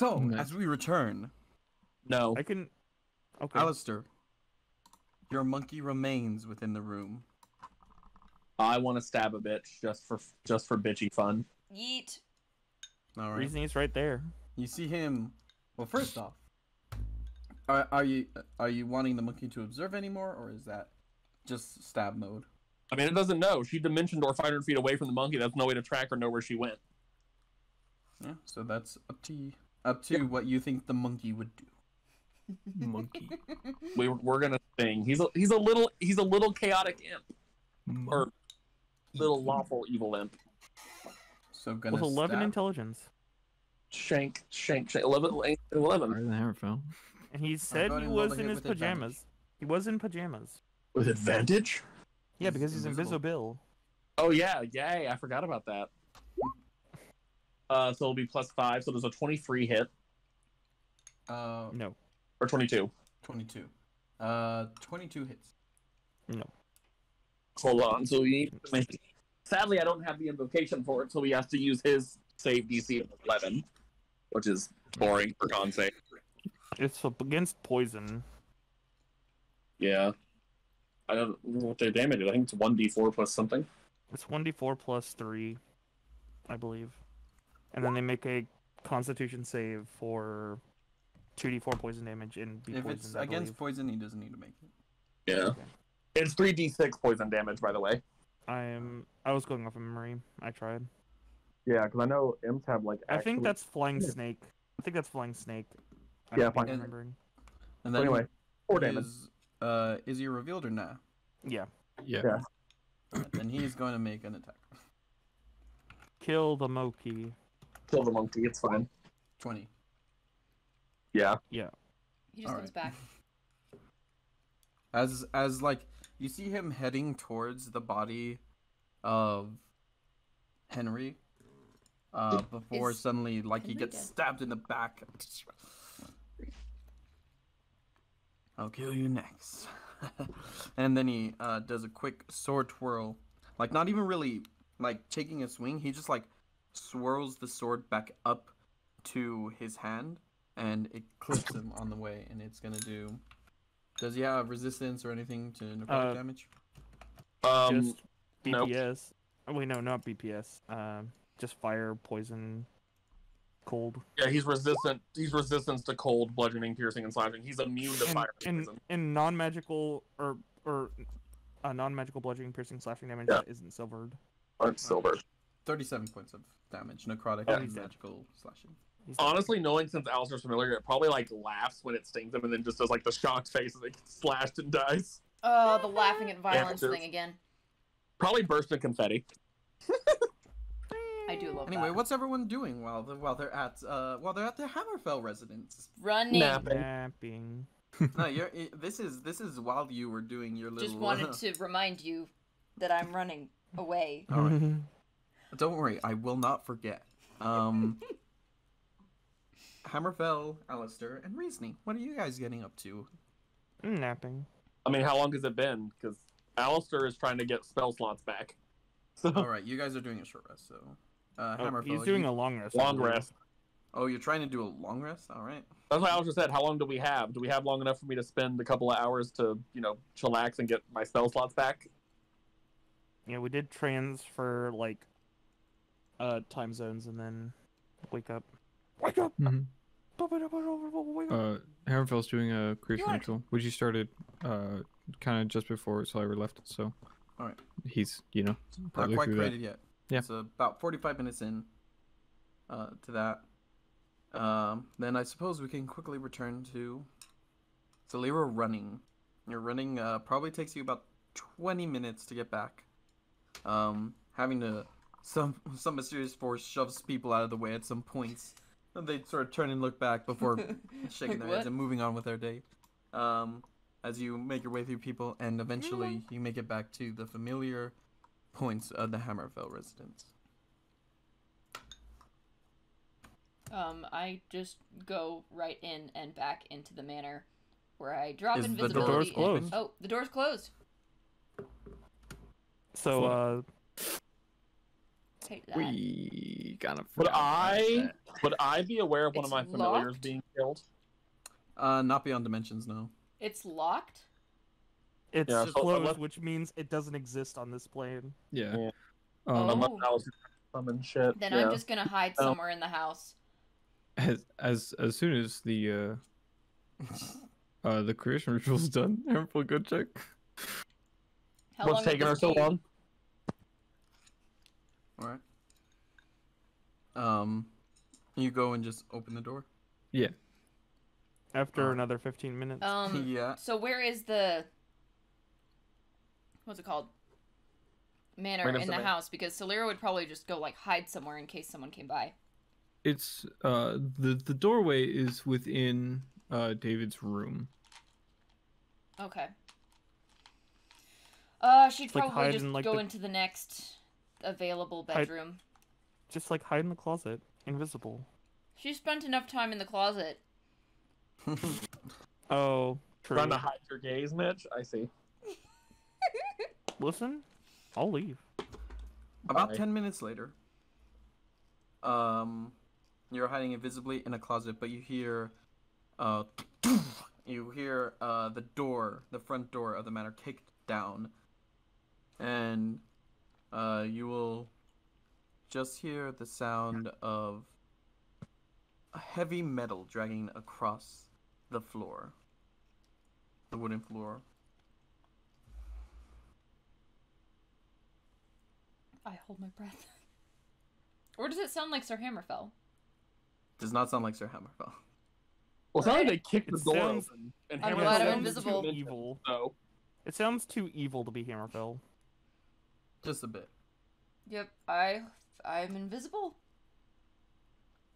So, as we return, No. I can. Okay. Alistair, your monkey remains within the room. I want to stab a bitch just for bitchy fun. Yeet. All right. Reasoning's right there. You see him. Well, first off, are you wanting the monkey to observe anymore, or is that just stab mode? I mean, it doesn't know. She dimensioned or 500 feet away from the monkey. There's no way to track or know where she went. Yeah. So that's up to what you think the monkey would do. Monkey. We're gonna sing. He's a little chaotic imp, or little lawful evil imp. So gonna With 11 stab. Intelligence. Shank. 11. Harder than Hammerfell. And he said go ahead he and roll was the in hit his with advantage. pajamas. He was in pajamas. With advantage? Yeah, because he's invisible. invisible. Oh yeah, yay! I forgot about that. So it'll be +5. So there's a 23 hit No. or 22. 22. 22 hits. No. Hold on. So we need to make. Sadly, I don't have the invocation for it, so he has to use his save DC of 11, which is boring for con save. It's up against poison. Yeah. I don't know what their damage is. I think it's 1d4 plus something. It's 1d4 plus 3, I believe. And then they make a Constitution save for 2d4 poison damage and be If poisoned, it's I against believe. poison, he doesn't need to make it. Yeah. Okay. It's 3d6 poison damage, by the way. I was going off of memory. I tried. Yeah, because I know imps have like. I think that's Flying Snake. I think that's Flying Snake. I Yeah, might be Flying- remembering. And So then anyway, 4 damage. is he revealed or not? Yeah. Yeah. Yeah. Alright, then he's going to make an attack. Kill the Moki. Kill the monkey. It's fine. 20. Yeah. Yeah. He just comes back. As like you see him heading towards the body of Henry, before Is suddenly like he Henry gets dead? stabbed in the back. I'll kill you next. And then he does a quick sword twirl, like not even really like taking a swing. He just like swirls the sword back up to his hand, and it clips him on the way. And it's gonna do. Does he have resistance or anything to necrotic damage? Just nope. BPS. Oh wait, no, not BPS. Just fire, poison, cold. Yeah, he's resistant. He's resistant to cold, bludgeoning, piercing, and slashing. He's immune to fire and poison. And non-magical or non-magical bludgeoning, piercing, slashing damage Yeah. that isn't silvered. Aren't silver. 37 points of damage, necrotic Oh, and he's dead. magical slashing. He's dead. Honestly, knowing since Alistair's familiar, it probably like laughs when it stings him, and then just does like the shocked face and it gets slashed and dies. Oh, the laughing at violence Yeah, thing again. Probably burst in confetti. I do love Anyway, that. what's everyone doing while they're at their Hammerfell residence? Running. Napping. No, this is while you were doing your little. Just wanted to remind you that I'm running away. All right. Don't worry, I will not forget. Hammerfell, Alistair, and Reasoning. What are you guys getting up to? Napping. I mean, how long has it been? Because Alistair is trying to get spell slots back. So All right, you guys are doing a short rest, so Hammerfell. He's doing a long rest. I long believe. rest. Oh, you're trying to do a long rest. All right. That's why Alistair said, how long do we have? Do we have long enough for me to spend a couple of hours to, chillax and get my spell slots back? Yeah, we did transfer like time zones and then wake up. Wake up! Mhm. Wake up! Hammerfell's doing a creation You are- ritual, which he started kind of just before Sliver left, so All right. he's, Not partly quite through that. created yet. Yeah. It's about 45 minutes in to that. Then I suppose we can quickly return to Zelira running. Your running probably takes you about 20 minutes to get back. Having to some mysterious force shoves people out of the way at some points. And they sort of turn and look back before shaking their heads What? and moving on with their day. As you make your way through people, and eventually you make it back to the familiar points of the Hammerfell residence. I just go right in and back into the manor where I drop Is the invisibility. doors and- closed? Oh, the door's closed. So hate that. We kind of. Would I be aware of one of It's my familiars locked? being killed? Not beyond dimensions, no. It's locked? It's Yeah, so closed, unless- which means it doesn't exist on this plane. Yeah. Yeah. Oh. Unless I was summon shit. Then yeah. I'm just gonna hide Oh. somewhere in the house. As soon as the creation ritual's done, Hammerfell, go check. How What's long would taking her this so take? long? All right. You go and just open the door. Yeah. After Alright. another 15 minutes. Yeah. So where is the what's it called? Manor Right in next the to me. house? Because Solera would probably just go like hide somewhere in case someone came by. It's the doorway is within David's room. Okay. She'd It's like probably hide just in, like, go the- into the next available Hide- bedroom. Just like hide in the closet, invisible. She spent enough time in the closet. Oh, true. Trying to hide your gaze, Mitch? I see. Listen, I'll leave. About Bye. 10 minutes later, you're hiding invisibly in a closet, but you hear, the front door of the manor kicked down, and, you will just hear the sound of a heavy metal dragging across the floor, the wooden floor. I hold my breath. Or does it sound like Sir Hammerfell? Does not sound like Sir Hammerfell. Well, it sounded like they kicked It the door sounds- open. And I'm Hammerfell glad I'm was invisible. too Evil. So, It sounds too evil to be Hammerfell. Just a bit. Yep, I'm invisible.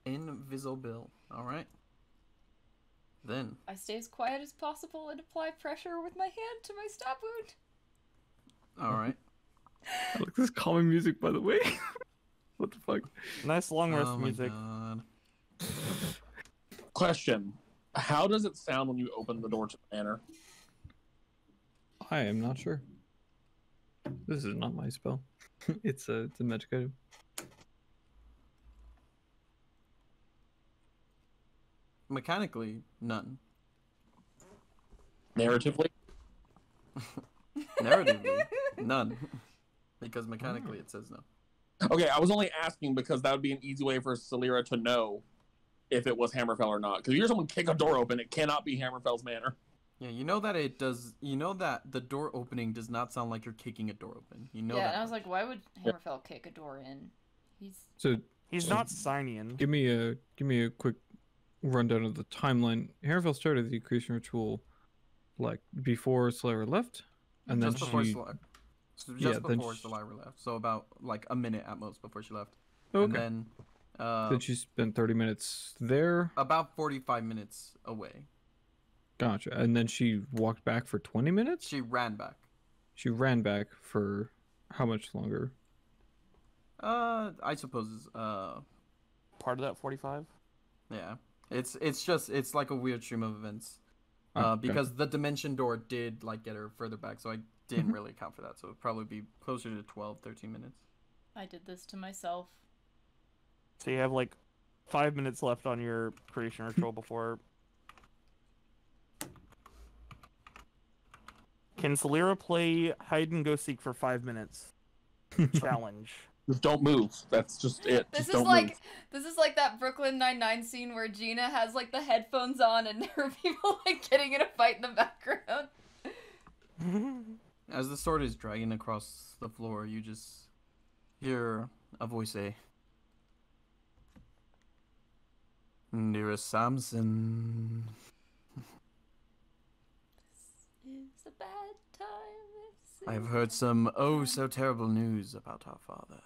Invisible. Alright. Then, I stay as quiet as possible and apply pressure with my hand to my stab wound. alright. I like this calming music, by the way. What the fuck? Nice long rest Oh my music. god. question. How does it sound when you open the door to the manor? I am not sure. This is not my spell. It's a magic item. Mechanically, none. Narratively? Narratively, none. Because mechanically it says no. Okay, I was only asking because that would be an easy way for Celera to know if it was Hammerfell or not. Because you hear someone kick a door open, it cannot be Hammerfell's manor. Yeah, you know that it does. You know that the door opening does not sound like you're kicking a door open. You know yeah, that. and I was like, why would Hammerfell kick a door in? He's So He's not Cynian. give me a quick rundown of the timeline. Hammerfell started the creation ritual like before Slayer left, and then just before she. Saliva. So Yeah, just then before she- Saliva left. So about like a minute at most before she left. Okay. And then, Then she spent 30 minutes there. about 45 minutes away, Gotcha. And then she walked back for 20 minutes? she ran back. She ran back for how much longer? I suppose. Part of that 45. Yeah. It's like a weird stream of events. Oh, Because the dimension door did like get her further back, so I didn't Mhm. really account for that. So it'd probably be closer to 12, 13 minutes. I did this to myself. So you have like 5 minutes left on your creation ritual before. Can Celera play hide and go seek for 5 minutes? Challenge. Just don't move. That's just it. This Just is don't like move. this is like that Brooklyn Nine-Nine scene where Gina has like the headphones on and there are people like getting in a fight in the background. As the sword is dragging across the floor, you just hear a voice say, "Dearest Samson, It's a bad time. This I've is heard a some bad oh time." so terrible news about our father.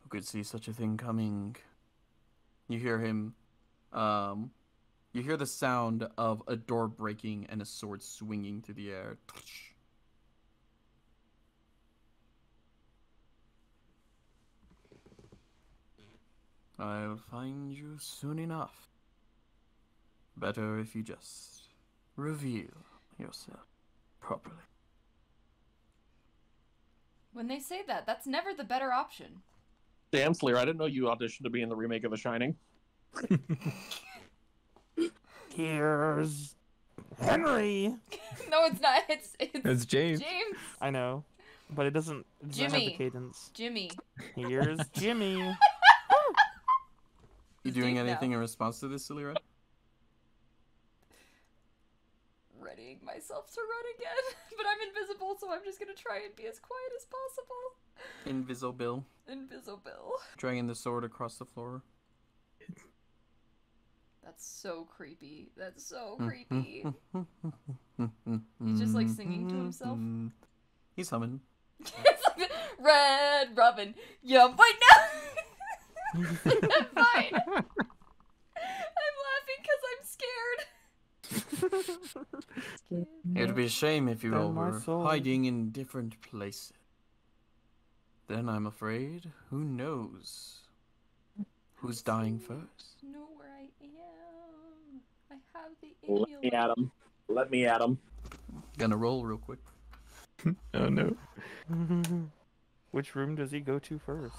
Who could see such a thing coming?" You hear him, you hear the sound of a door breaking and a sword swinging through the air. I'll find you soon enough. Better if you just reveal yourself properly. When they say that, that's never the better option. Damn, Slayer, I didn't know you auditioned to be in the remake of The Shining. Here's Henry. No, it's not. It's James. James. I know, but it doesn't have the Jimmy. cadence. Jimmy. Here's Jimmy. You It's doing deep now. anything in response to this, Salira? Readying myself to run again, but I'm invisible, so I'm just gonna try and be as quiet as possible. Invisible. Invisible. Dragging the sword across the floor. That's so creepy. That's so Hmm. creepy. He's just, like, singing to himself. He's humming. It's like, Red Robin, you might know. I'm fine. I'm laughing because I'm scared. It'd be a shame if you Then all my were soul. hiding in different places. Then I'm afraid, who knows who's dying first? Know where I am. I have the Let me amulet. at him. Let me at him. Gonna roll real quick. Oh no. Which room does he go to first?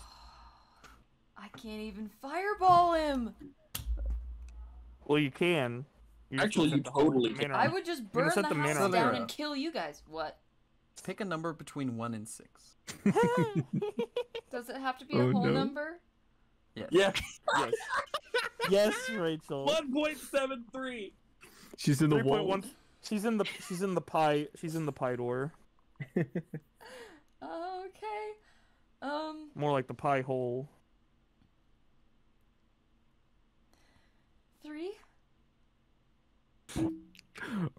I can't even fireball him. Well, you can. You're just Actually, gonna you set the whole totally manor I on- would just gonna burn set the the house manor on down fire. and kill you guys. What? Pick a number between 1 and 6. Does it have to be Oh, a whole no. number? Yes. Yeah. Yes. Yes, Rachel. 1.73. She's in the wall. 3.1. She's in the pie door. Okay. More like the pie hole. 3.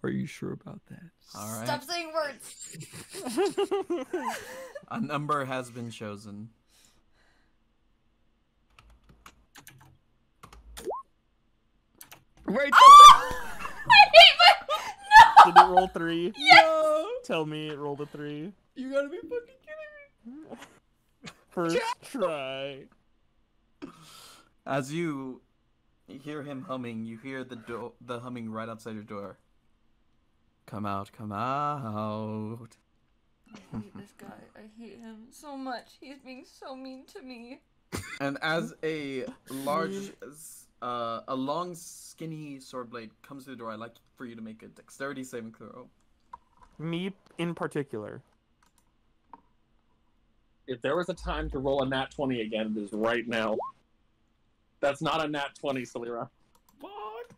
Are you sure about that? All right. Stop saying words. A number has been chosen. Right. I hate my. No. Did it roll 3? Yes. Tell me it rolled a 3. You gotta be fucking kidding me. First try. As you hear him humming, you hear the humming right outside your door. Come out, come out. I hate this guy. I hate him so much. He's being so mean to me. And as a long, skinny sword blade comes to the door, I'd like for you to make a dexterity saving throw. Me in particular. If there was a time to roll a nat 20 again, it is right now. That's not a nat 20, Salira. Fuck.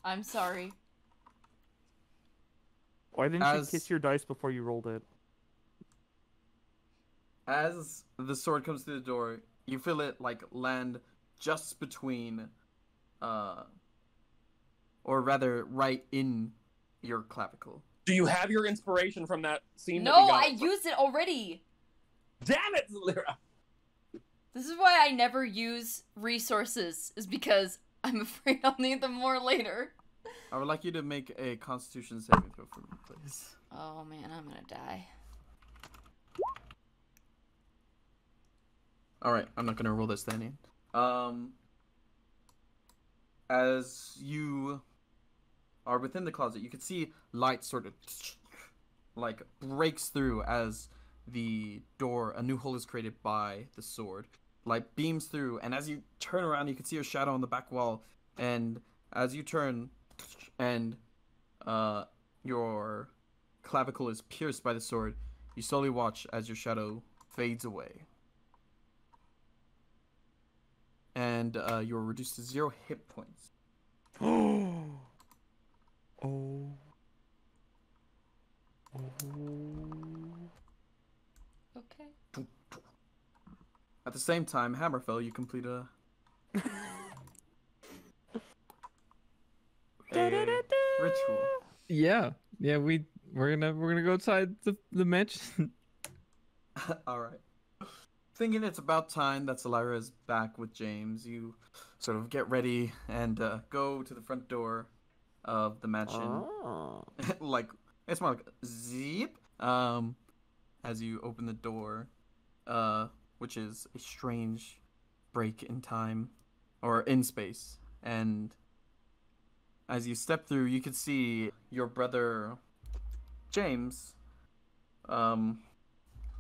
I'm sorry. Why didn't As- you kiss your dice before you rolled it? As the sword comes to the door, you feel it like land just between, or rather, right in your clavicle. Do you have your inspiration from that scene? that No, we got? I used it already. Damn it, Salira! This is why I never use resources, is because I'm afraid I'll need them more later. I would like you to make a Constitution saving throw for me, please. Oh man, I'm gonna die. All right, I'm not gonna roll this then. As you are within the closet, you can see light sort of like breaks through as the door, a new hole is created by the sword. Light beams through, and as you turn around, you can see a shadow on the back wall. And as you turn, and your clavicle is pierced by the sword, you slowly watch as your shadow fades away. And you're reduced to 0 hit points. Oh. Okay. At the same time, Hammerfell, you complete a ritual. Yeah. Yeah. We're gonna go outside the mansion. All right. Thinking it's about time that Salira is back with James, you sort of get ready and go to the front door of the mansion. Oh. Like it's more like zip. As you open the door, which is a strange break in time or in space, and as you step through, you can see your brother James, a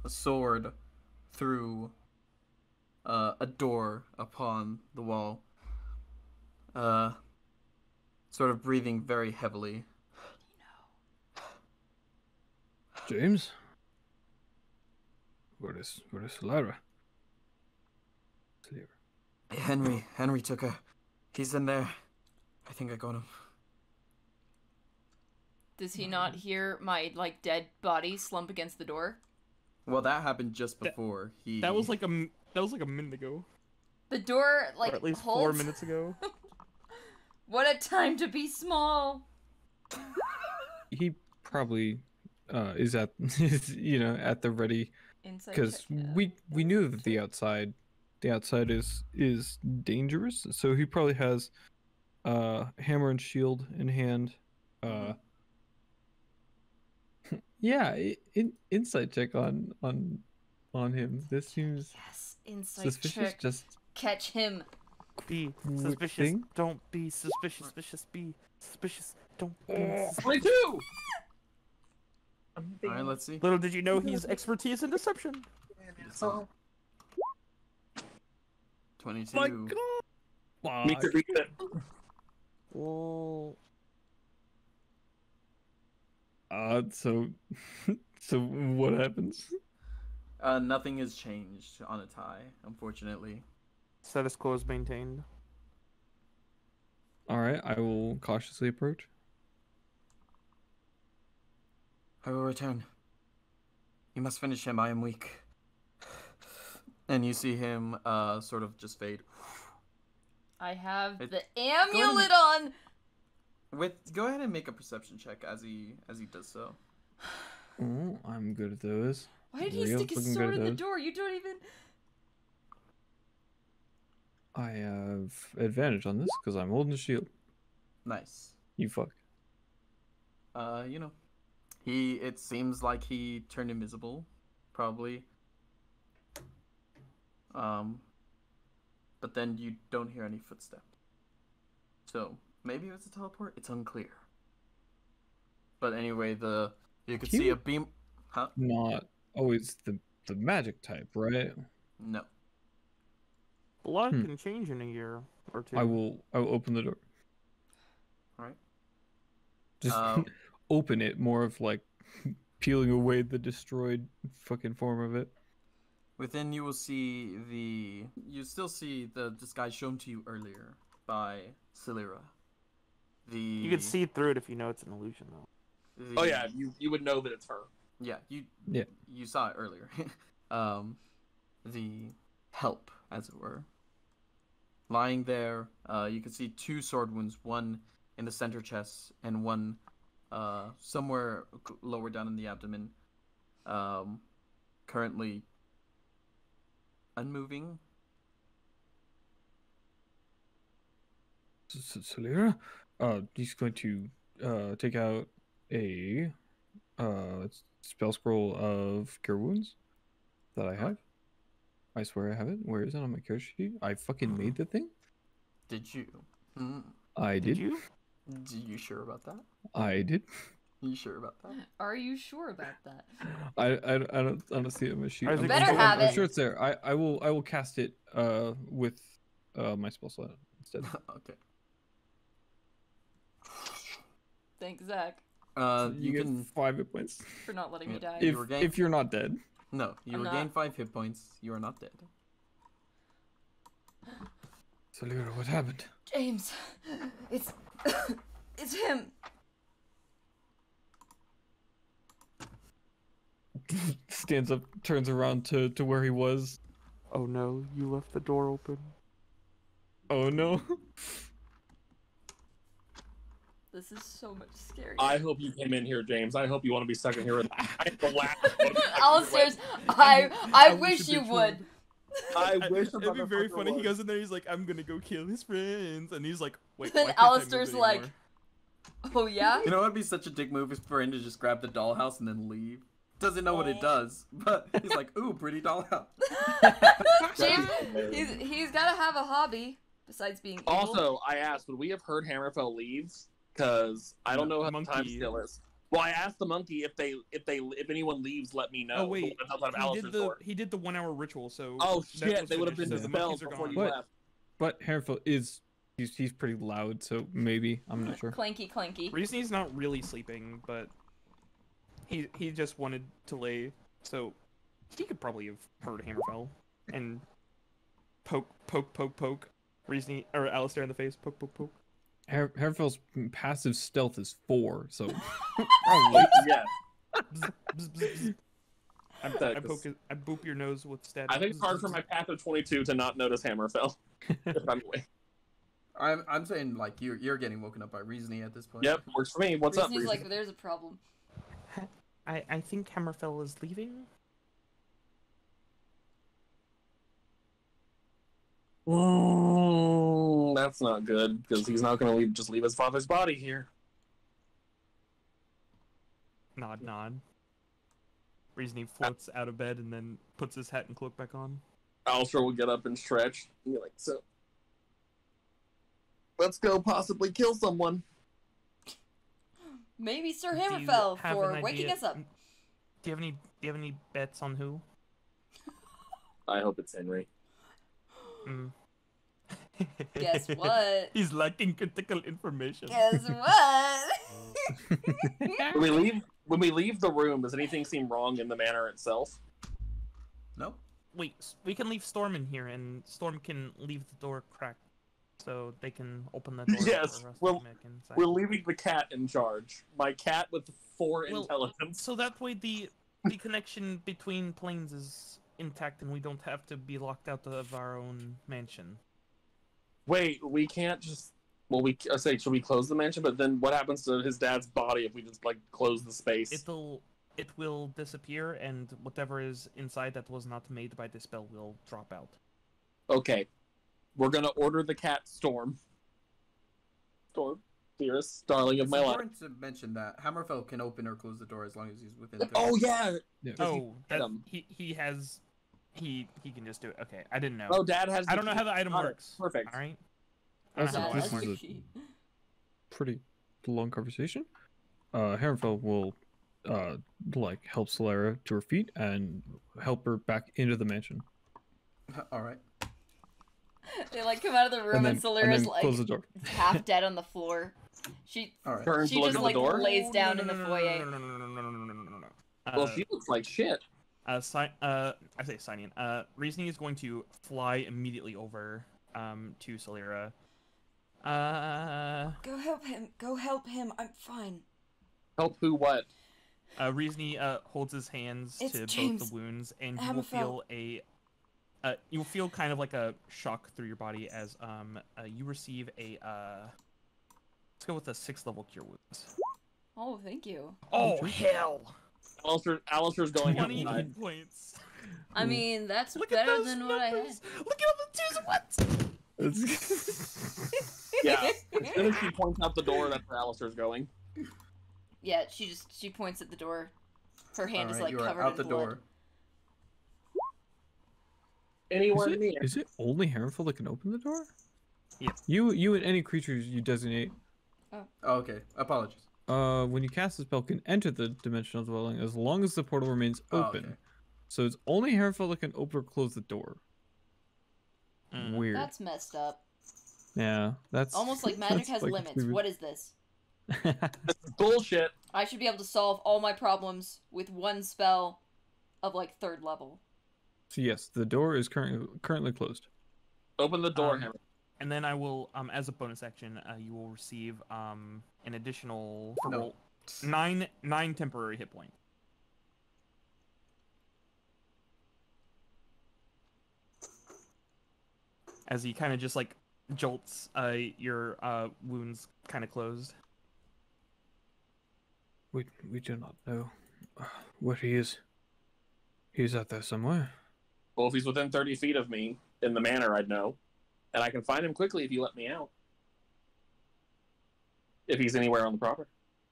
sword through a door upon the wall, sort of breathing very heavily. James? Where is Lara? Henry took her. He's in there. I think I got him. Does he not hear my like dead body slump against the door? Well, that happened just before he. That was like a minute ago. The door like Or at least holds... 4 minutes ago. What a time to be small. He probably is at at the ready, Inside because check, yeah. we knew that the outside is dangerous, so he probably has hammer and shield in hand. Yeah, insight check on him. This seems Yes, inside suspicious. check. Just Catch him. Be Would suspicious. think? Don't be suspicious. Suspicious. Be suspicious. Don't be. 22. All right, let's see. Little did you know he's expertise in deception. 22. my God. Me to read it. Well, So so what happens? Nothing has changed on a tie, unfortunately. status quo is maintained. All right, I will cautiously approach. I will return. You must finish him. I am weak. And you see him sort of just fade. I have It- the amulet on. Go ahead and make a perception check as he does so. Oh, I'm good at those. Why did he Real stick his fucking sword good in at the those. door? You don't even. I have advantage on this because I'm holding the shield. Nice. You fuck. It seems like he turned invisible, probably. But then you don't hear any footsteps. So maybe it's a teleport. It's unclear. But anyway, you could see a beam. Huh? Not always the magic type, right? No. A lot Hmm. can change in a year or two. I will open the door. All right. Just open it, more of like peeling away the destroyed fucking form of it. Within, you will see you still see the disguise shown to you earlier by Celira. You can see through it if you know it's an illusion, though. Oh yeah, you would know that it's her. Yeah, Yeah. you saw it earlier. The help, as it were. Lying there, you can see 2 sword wounds, one in the center chest and one somewhere lower down in the abdomen. Currently unmoving. Celira, he's going to take out a spell scroll of cure wounds that I have. I swear I have it. Where is it on my cure sheet? I fucking made the thing. Did you? Mm. I did. you? Are you sure about that? I did. You sure about that? Are you sure about that? I don't see it on my sheet. Isaac, I'm better sure- have I'm it. sure it's there. I will cast it with my spell slot instead. Okay. Thanks, Zach, You get can 5 hit points. for not letting me Yeah. die. You were If you're not dead. no. You I'm regain not. 5 hit points. You are not dead. Celira, what happened? James, it's it's him. Stands up, turns around to where he was. Oh no, you left the door open. Oh no. This is so much scarier. I hope you came in here, James. I hope you want to be stuck in here with I'm the last one. Alistair's, I wish a you bitch would. I wish It'd be very motherfucker funny. He was. goes in there, he's like, I'm gonna go kill his friends. And he's like, wait, Then why can't I move Alistair's like, anymore? oh yeah? You know what'd be such a dick move is for him to just grab the dollhouse and then leave. Doesn't know what it does, but he's like, ooh, pretty dollhouse. James, he's gotta have a hobby besides being evil. Also, I asked, would we have heard Hammerfell leaves? Because I don't know how the time Monkey. scale is. Well, I asked the monkey if anyone leaves, let me know. Oh wait, The one outside of Alistair's door. he did the 1 hour ritual, so. Oh that shit! was They would have finished, been so the dispelled monkeys are before gone. you What? left. But Hammerfell is he's pretty loud, so maybe I'm not sure. Clanky, clanky. Reasoning not really sleeping, but he just wanted to lay, so he could probably have heard Hammerfell and poke Reasoning or Alistair in the face, poke. Hammerfell's passive stealth is 4, so Yeah. Bzz, bzz, bzz, bzz. I boop your nose with static. I think it's hard for my path of 22 to not notice Hammerfell if I'm awake. I'm saying like you're getting woken up by reasoning at this point. Yep, works for me. What's up, Reasoning's Reason? like, there's a problem. I think Hammerfell is leaving. That's not good because he's not going to just leave his father's body here. Nod. Reasoning floats out of bed and then puts his hat and cloak back on. Alistair will get up and stretch. And be like, so let's go possibly kill someone. Maybe Sir Do you Hammerfell have for an waking idea- us up. Do you have any bets on who? I hope it's Henry. Mm. Guess what? He's lacking critical information. Guess what? When we leave the room, does anything seem wrong in the manor itself? No. Wait, we can leave Storm in here, and Storm can leave the door cracked, so they can open the door. Yes, for us to well, come back inside. We're leaving the cat in charge. My cat with 4 Well, intelligence. So that way the connection between planes is intact, and we don't have to be locked out of our own mansion. Wait, we can't just. Well, I say, should we close the mansion? But then what happens to his dad's body if we just like close the space? It will disappear, and whatever is inside that was not made by the spell will drop out. Okay, we're gonna order the cat Storm. Storm, dearest, darling of It's my life. important to mention that Hammerfell can open or close the door as long as he's within 30 Oh yeah. yeah. Oh, that, item. he has. He can just do it. Okay, I didn't know. Oh, Dad has. I don't know how the item Got it. works. Perfect. All right. Also, I don't know Yeah, how this it that's is works. a key. pretty long conversation. Hammerfell will like help Solara to her feet and help her back into the mansion. All right. They like come out of the room and, Solera's like close the door. half dead on the floor. She All right. Turns She to look just, at like, the door. lays down in the foyer. No. Well, she looks like shit. I say sign in. Reasoning is going to fly immediately over to Solera. go help him. Go help him. I'm fine. Help who? What? Reasoning holds his hands It's to James both the wounds, and you will feel you will feel kind of like a shock through your body as you receive a let's go with a 6th level cure wounds. Oh, thank you. Oh hell! Alistair's going 20 outside. hit points. I mean, that's Look at better those than numbers. what I had. Look at all the 2s and 1s. Yeah. As soon as she points out the door, that's where Alistair's going. Yeah, she points at the door. Her hand All is right, like you are covered out in the blood. door. Anywhere near. Is it only Hammerfell that can open the door? Yeah. You and any creatures you designate. Oh, okay. Apologies. When you cast a spell, can enter the dimensional dwelling as long as the portal remains Oh, open. okay. So it's only Hammerfell that can open or close the door. Mm. Weird. That's messed up. Yeah, that's Almost like magic that's has like limits. stupid. What is this? Bullshit. I should be able to solve all my problems with one spell of like 3rd level. So yes, the door is currently closed. Open the door, Um, Hammer. And then I will, as a bonus action, you will receive an additional No. 9 temporary hit points. As he kind of just like jolts your wounds kind of closed. We do not know where he is. He's out there somewhere. Well, if he's within 30 feet of me in the manor, I'd know. And I can find him quickly if you let me out. If he's anywhere on the property.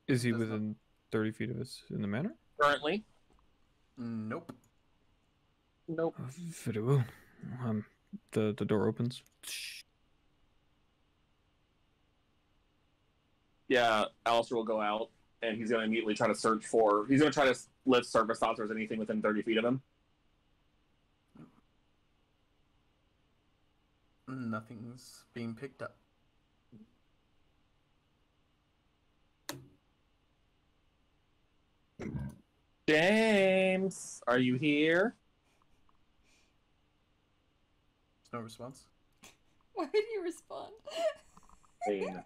Is he That's not- within 30 feet of us in the manor? Currently. Nope. Nope. Very well. The door opens. Yeah, Alistair will go out and he's going to immediately try to search for. He's going to try to lift surface thoughts or is anything within 30 feet of him. Nothing's being picked up. James, are you here? There's no response. Why did you respond? Pain.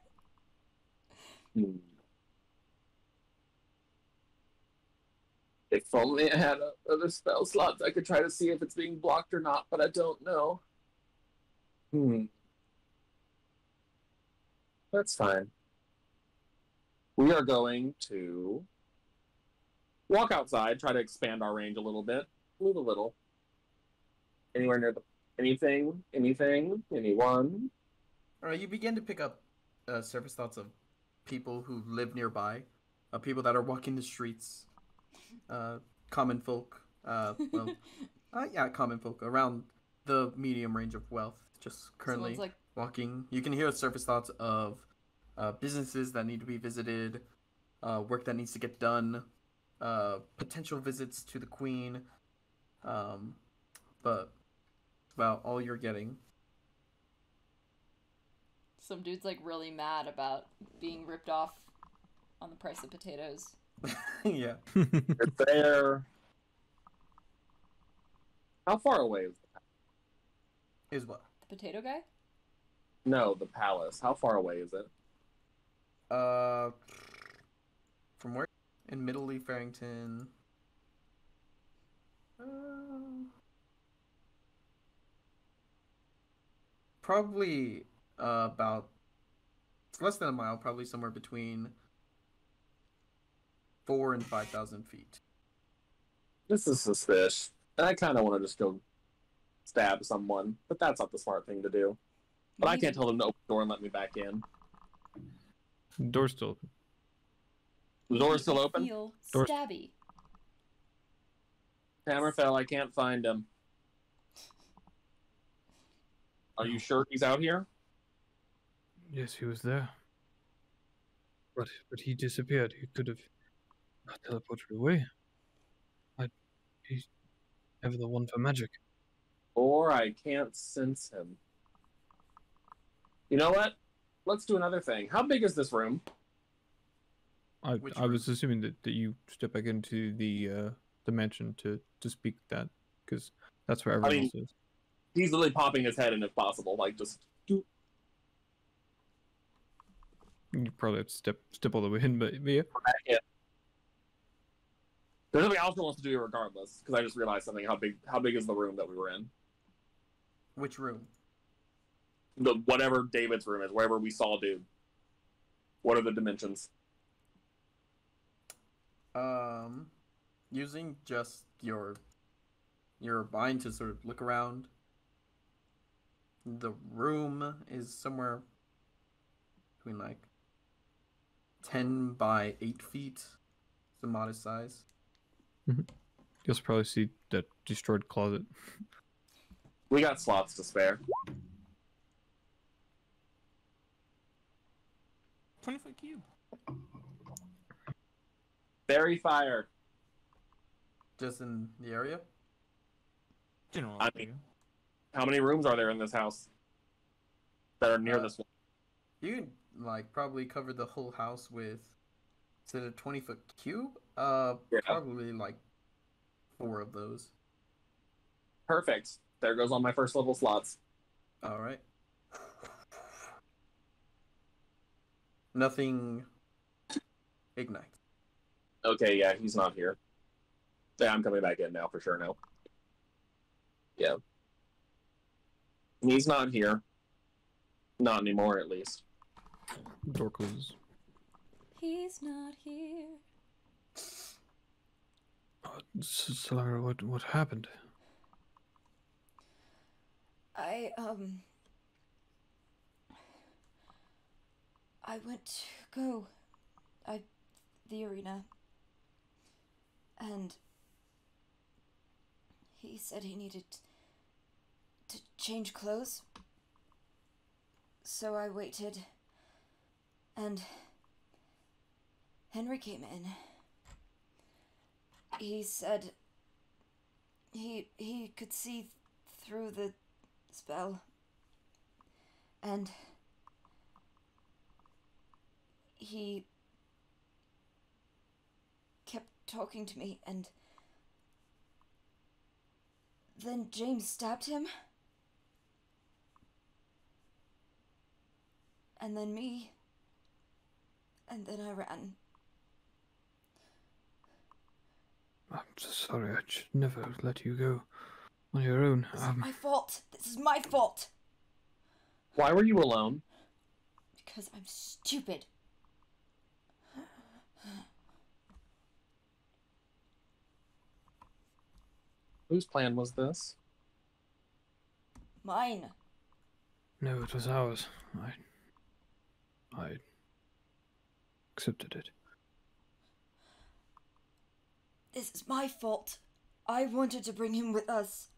If only I had other spell slots, I could try to see if it's being blocked or not, but I don't know. That's fine. We are going to walk outside, try to expand our range a little bit. Move a little. Anywhere near the... Anything? Anyone? Alright, you begin to pick up surface thoughts of people who live nearby, people that are walking the streets, common folk, common folk around the medium range of wealth, just currently walking. You can hear surface thoughts of businesses that need to be visited, work that needs to get done, potential visits to the queen, but it's about all you're getting. Some dude's like really mad about being ripped off on the price of potatoes. Yeah. It's there. How far away is that? Is what? The potato guy? No, the palace. How far away is it? From where? In Middle Leaf Farrington. Probably about... It's less than a mile, probably somewhere between 4,000 and 5,000 feet. This is suspicious. And I kind of want to just go stab someone, but that's not the smart thing to do. But I can't tell them to open the door and let me back in. Door's still open. The door's still open? Feel Door's... stabby. Hammerfell, I can't find him. Are you sure he's out here? Yes, he was there. But he disappeared. He could have teleported away. He's ever the one for magic. Or I can't sense him. You know what? Let's do another thing. How big is this room? I was assuming that you step back into the mansion to speak that, because that's where everyone else is. He's literally popping his head in if possible, like just. You probably have to step all the way in, but yeah. Yeah. There's something else he wants to do regardless, because I just realized something. How big is the room that we were in? Which room? Whatever David's room is, wherever we saw dude. What are the dimensions? Using just your mind to sort of look around. The room is somewhere between like 10 by 8 feet. It's a modest size. Mm-hmm. You'll probably see that destroyed closet. We got slots to spare. 20-foot cube. Fairy fire. Just in the area? General. I mean, how many rooms are there in this house that are near this one? You can like probably cover the whole house with, is it a 20-foot cube? Yeah. Probably like 4 of those. Perfect. There goes all my first level slots. All right. Nothing ignites. Okay, yeah, he's not here. Yeah, I'm coming back in now for sure now. Yeah. He's not here. Not anymore, at least. Door closes. He's not here. Solara, what happened? I went to go the arena, and he said he needed to change clothes. So I waited, and Henry came in. He said he could see through the spell. And he kept talking to me, and then James stabbed him. And then me. And then I ran. I'm so sorry. I should never let you go on your own. This is my fault. This is my fault. Why were you alone? Because I'm stupid. Whose plan was this? Mine. No, it was ours. I accepted it. This is my fault. I wanted to bring him with us.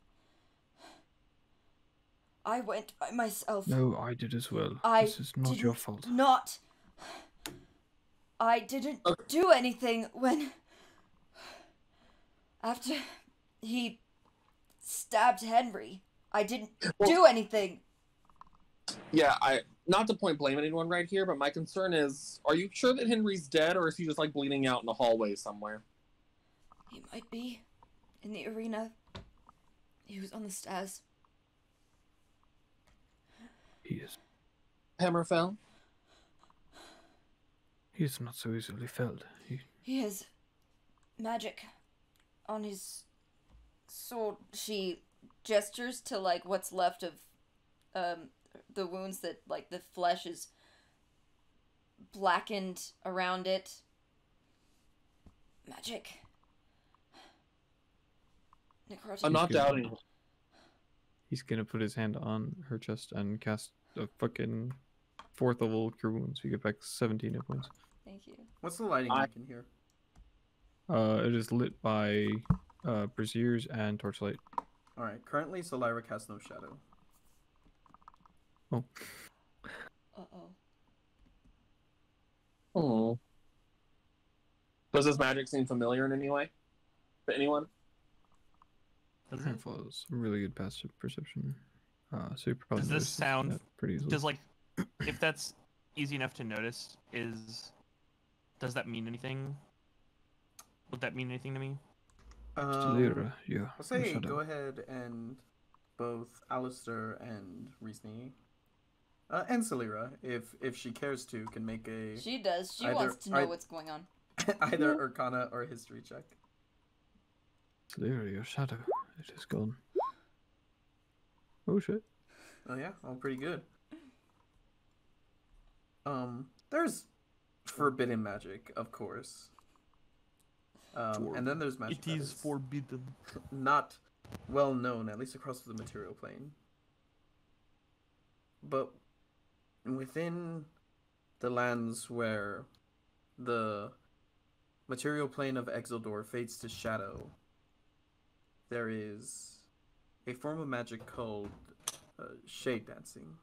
I went by myself. No, I did as well. This is not your fault. I didn't do anything when... After he stabbed Henry. I didn't do anything. Yeah, not to point blame at anyone right here, but my concern is, are you sure that Henry's dead, or is he just like bleeding out in the hallway somewhere? He might be in the arena. He was on the stairs. He is. Hammer fell? He is not so easily felled. He has magic on his sword. She gestures to like what's left of the wounds that like the flesh is blackened around it. Magic. Necrotic. I'm not doubting. He's gonna put his hand on her chest and cast a fucking 4th level cure wounds. You get back 17 hit points. Thank you. What's the lighting like in here? It is lit by braziers and torchlight. Alright, currently Solira casts no shadow. Oh. Uh-oh. Oh. Does this magic seem familiar in any way to anyone? That follows really good passive perception. So you probably Does this notice sound... that pretty easily. Does, like... If that's easy enough to notice, does that mean anything? Would that mean anything to me? Solira, yeah. I'll say shadow. go ahead and both Alistair and Reesney, and Solira, if she cares to, can make a She does. She Either- wants to know what's going on. either Arcana or History check. Solira, your shadow. It is gone. Oh shit. Oh yeah, all pretty good. There's forbidden magic, of course. And then there's magic It that is forbidden. not well known, at least across the material plane. But within the lands where the material plane of Exildor fades to shadow, there is a form of magic called shade dancing.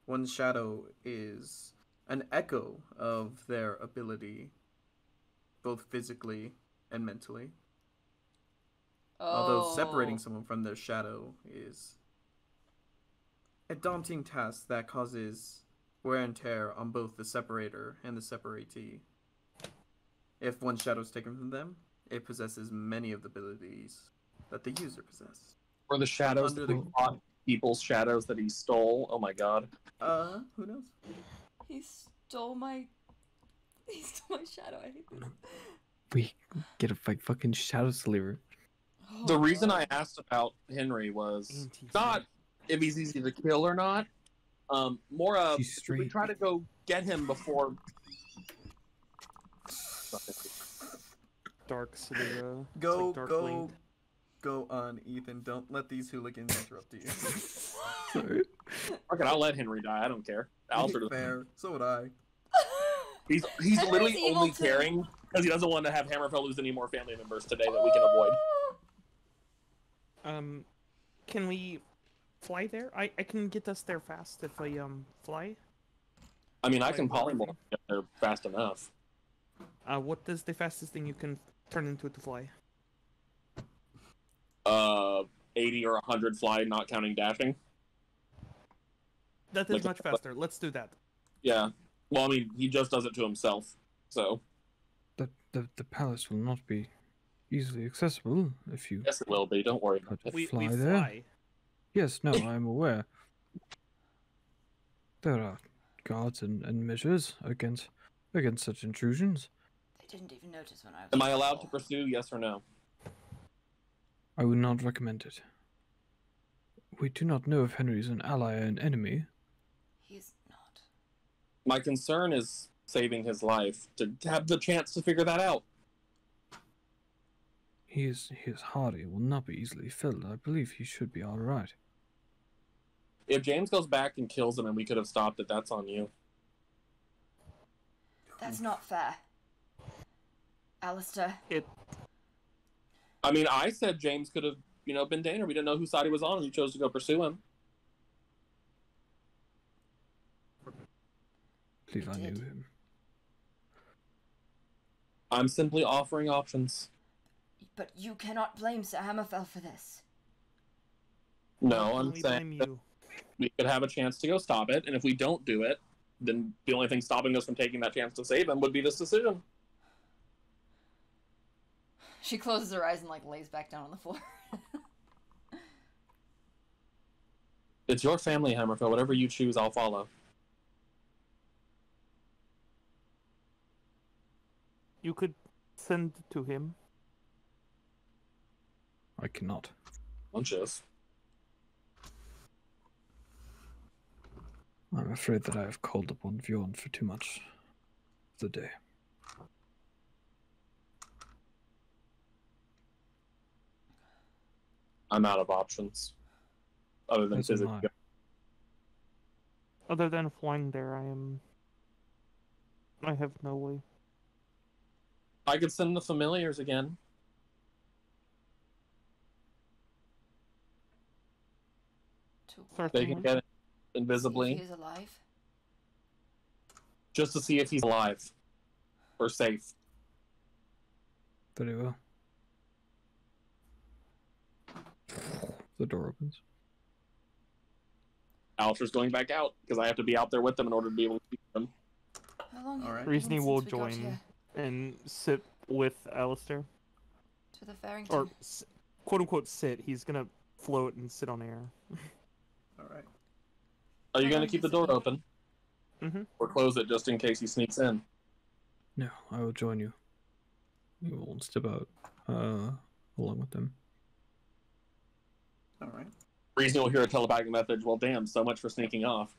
One's shadow is an echo of their ability, both physically and mentally. Although separating someone from their shadow is a daunting task that causes wear and tear on both the separator and the separatee. If one shadow is taken from them, it possesses many of the abilities that the user possesses. Or the shadows Under that he fought, people's shadows that he stole? Oh my god. Who knows? He stole my shadow. I hate this. We get a fucking shadow Solira. Oh, The reason God. I asked about Henry was Anti-hero. not if he's easy to kill or not. More of She's if we straight. try to go get him before. Dark Solira. Go, Dark go, Link. go on, Ethan. Don't let these hooligans interrupt you. Sorry. Okay, I'll let Henry die. I don't care. Alistair doesn't. Fair. So would I. He's Henry's literally evil only too. caring because he doesn't want to have Hammerfell lose any more family members today that we can avoid. Can we fly there? I can get us there fast if I fly. I mean, I Like, can what polymorph if they're fast enough. What is the fastest thing you can turn into to fly? 80 or 100 fly, not counting dashing. That is Like- much faster. Let's do that. Yeah. Well, I mean, he just does it to himself. So, The palace will not be easily accessible if you yes, it will be. Don't worry. try to We fly fly. there. Yes, no, I'm aware. There are guards and measures against such intrusions. They didn't even notice when I was. Am I allowed to pursue? Yes or no? I would not recommend it. We do not know if Henry is an ally or an enemy. He's not. My concern is saving his life. To have the chance to figure that out. He is hardy, will not be easily filled. I believe he should be alright. If James goes back and kills him and we could have stopped it, that's on you. That's not fair. Alistair. I mean, I said James could have, been Dana. We didn't know whose side he was on, and you chose to go pursue him. Please, I knew did. him. I'm simply offering options. But you cannot blame Sir Hammerfell for this. No, Can I'm we saying blame that you? we could have a chance to go stop it, and if we don't do it, then the only thing stopping us from taking that chance to save him would be this decision. She closes her eyes and lays back down on the floor. It's your family, Hammerfell. Whatever you choose, I'll follow. You could send to him. I cannot. Bunches. I'm afraid that I have called upon Bjorn for too much of the day. I'm out of options. Other than As am physically. I. Other than flying there, I have no way. I could send the familiars again. To They can get it see invisibly, if he's alive. just to see if he's alive or safe. Very well. The door opens. Alistair's going back out because I have to be out there with them in order to be able to see them. How long All has right. it been Reasony will since we got join here? and sit with Alistair. To the Farrington. Or, quote unquote, sit. He's gonna float and sit on air. All right. Are you How going long to keep the has it door been? open? Mm-hmm. Or close it just in case he sneaks in? No, I will join you. We will step out along with them. All right. Reason you'll hear a telepathic message. Well, damn, so much for sneaking off.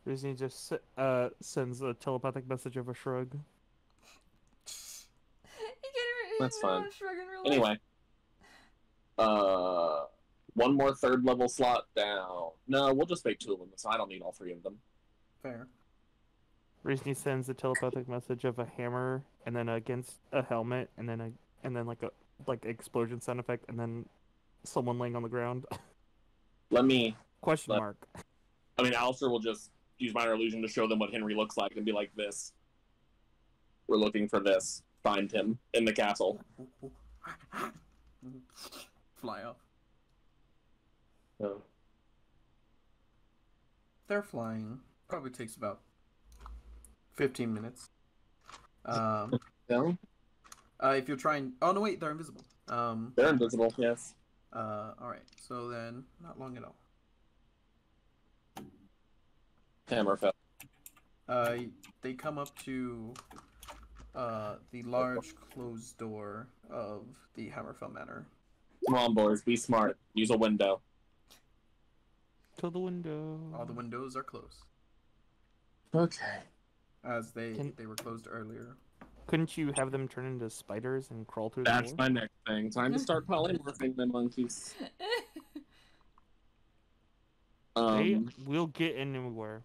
Reasony just sends a telepathic message of a shrug. That's fine. Anyway. One more third level slot down. No, we'll just make two of them, so I don't need all three of them. Fair. Reasony sends a telepathic message of a hammer, and then against a helmet, and then like explosion sound effect, and then someone laying on the ground. Let me... Question mark. I mean, Alistair will just use minor illusion to show them what Henry looks like and be like this. We're looking for this. Find him in the castle. Fly off. So, They're flying. Probably takes about 15 minutes. yeah, If you're trying... Oh, no, wait. They're invisible. they're invisible, yes. All right. So then, not long at all. Hammerfell. They come up to the large closed door of the Hammerfell Manor. Come on, boys, be smart. Use a window. To the window. All the windows are closed, Okay. as they were closed earlier. Couldn't you have them turn into spiders and crawl through That's the my door? next thing. Time to start polymorphing the monkeys. They will get anywhere.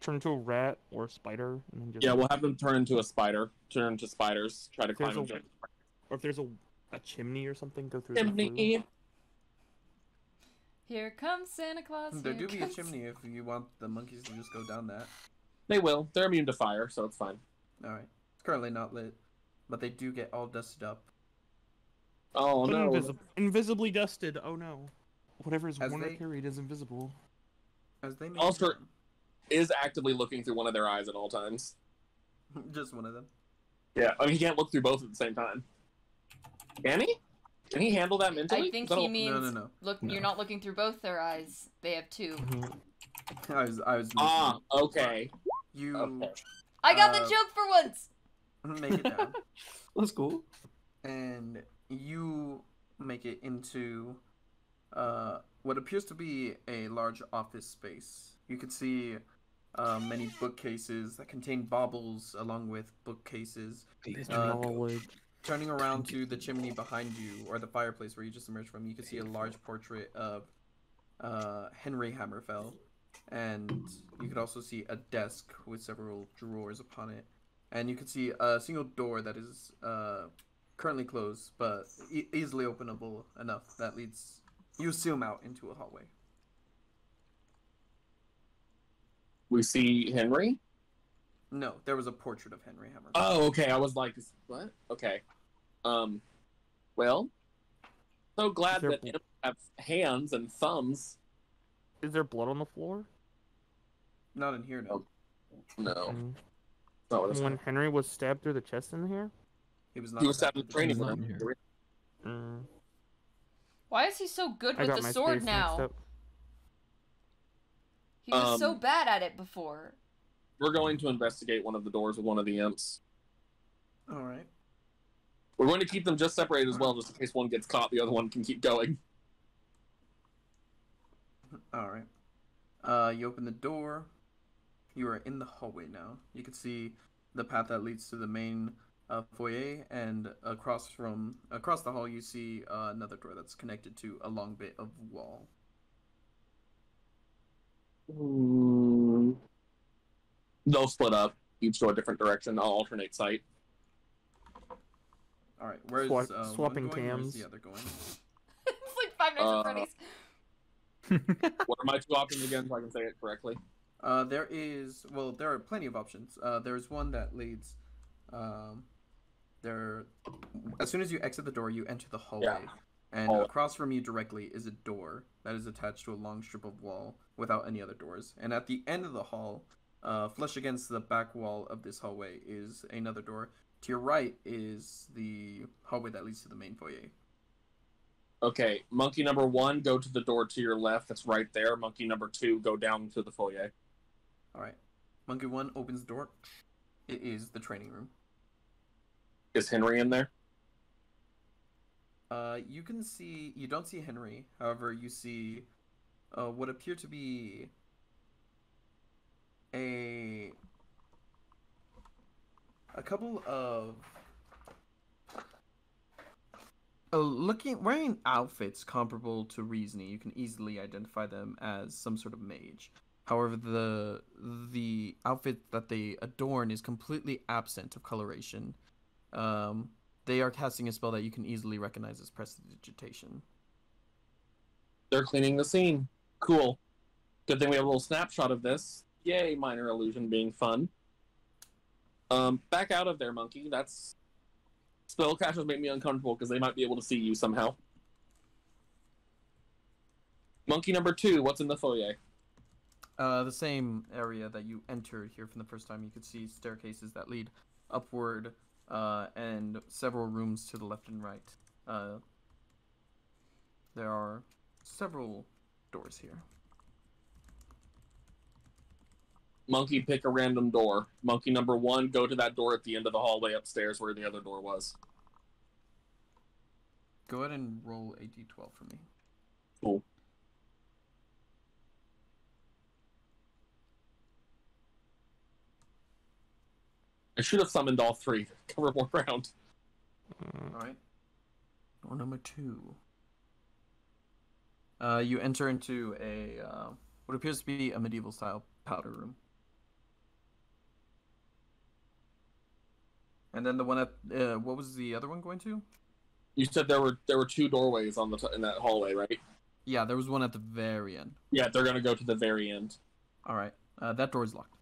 Turn into a rat or a spider, and then just Yeah, we'll have them turn into a spider. Turn into spiders. Try to There's climb a- into or if there's a chimney or something, go through the flue. chimney. Here comes Santa Claus. There here do be a comes- chimney if you want the monkeys to just go down that. They will. They're immune to fire, so it's fine. Alright. It's currently not lit, but they do get all dusted up. Oh no! Invisibly dusted. Oh no. Whatever is As worn or they- carried is invisible. As they make Ulster is actively looking through one of their eyes at all times. just one of them. Yeah, I mean, he can't look through both at the same time. Can he? Can he handle that mentally? I think That'll- he means No. look. No. You're not looking through both their eyes. They have two. I was Ah, okay. you Okay. I got the Uh, joke for once. make it down. That's cool. And you make it into what appears to be a large office space. You can see many bookcases that contain baubles along with bookcases. Knowledge. Turning around to the chimney behind you, or the fireplace where you just emerged from, you can see a large portrait of Henry Hammerfell. And you could also see a desk with several drawers upon it. And you can see a single door that is currently closed, but easily openable enough that leads you zoom out into a hallway. We see Henry. No, there was a portrait of Henry Hammerfell. Oh, okay. I was like, what? Okay. Well, so glad Is there that imps have hands and thumbs. Is there blood on the floor? Not in here, no. No, Mm. not what it's When Henry was stabbed through the chest in here? He was not. He was stabbed in the training He's not room. in here. Mm. Why is he so good I with got the my sword space now? mixed up. He was so Um, bad at it before. We're going to investigate one of the doors with one of the imps. All right. We're going to keep them just separated as well, just in case one gets caught, the other one can keep going. All right. You open the door. You are in the hallway now. You can see the path that leads to the main foyer, and across the hall, you see another door that's connected to a long bit of wall. They'll split up, each go a different direction. I'll alternate site. All right. Where's Swapping one going? Where's cams. the other going? It's like Five Nights at Freddy's. What are my two options again, so I can say it correctly? There are plenty of options. There's one that leads, as soon as you exit the door, you enter the hallway, and Hallway. across from you directly is a door that is attached to a long strip of wall without any other doors. And at the end of the hall, flush against the back wall of this hallway is another door. To your right is the hallway that leads to the main foyer. Okay, monkey number 1, go to the door to your left. That's right there. Monkey number 2, go down to the foyer. All right. Monkey 1 opens the door. It is the training room. Is Henry in there? You don't see Henry. However, you see what appear to be a couple of wearing outfits comparable to Reasoning. You can easily identify them as some sort of mage. However, the outfit that they adorn is completely absent of coloration. They are casting a spell that you can easily recognize as prestidigitation. They're cleaning the scene. Cool. Good thing we have a little snapshot of this. Yay, minor illusion being fun. Back out of there, monkey. That's... Spellcasters make me uncomfortable because they might be able to see you somehow. Monkey number 2, what's in the foyer? The same area that you entered here from the first time. You could see staircases that lead upward, and several rooms to the left and right. There are several doors here. Monkey, pick a random door. Monkey number 1, go to that door at the end of the hallway upstairs where the other door was. Go ahead and roll a d12 for me. Cool. I should have summoned all 3 to cover more ground. All right. Door number 2. You enter into a what appears to be a medieval style powder room. And then the one at what was the other one going to? You said there were 2 doorways on in that hallway, right? Yeah, there was one at the very end. Yeah, they're gonna go to the very end. All right. That door is locked.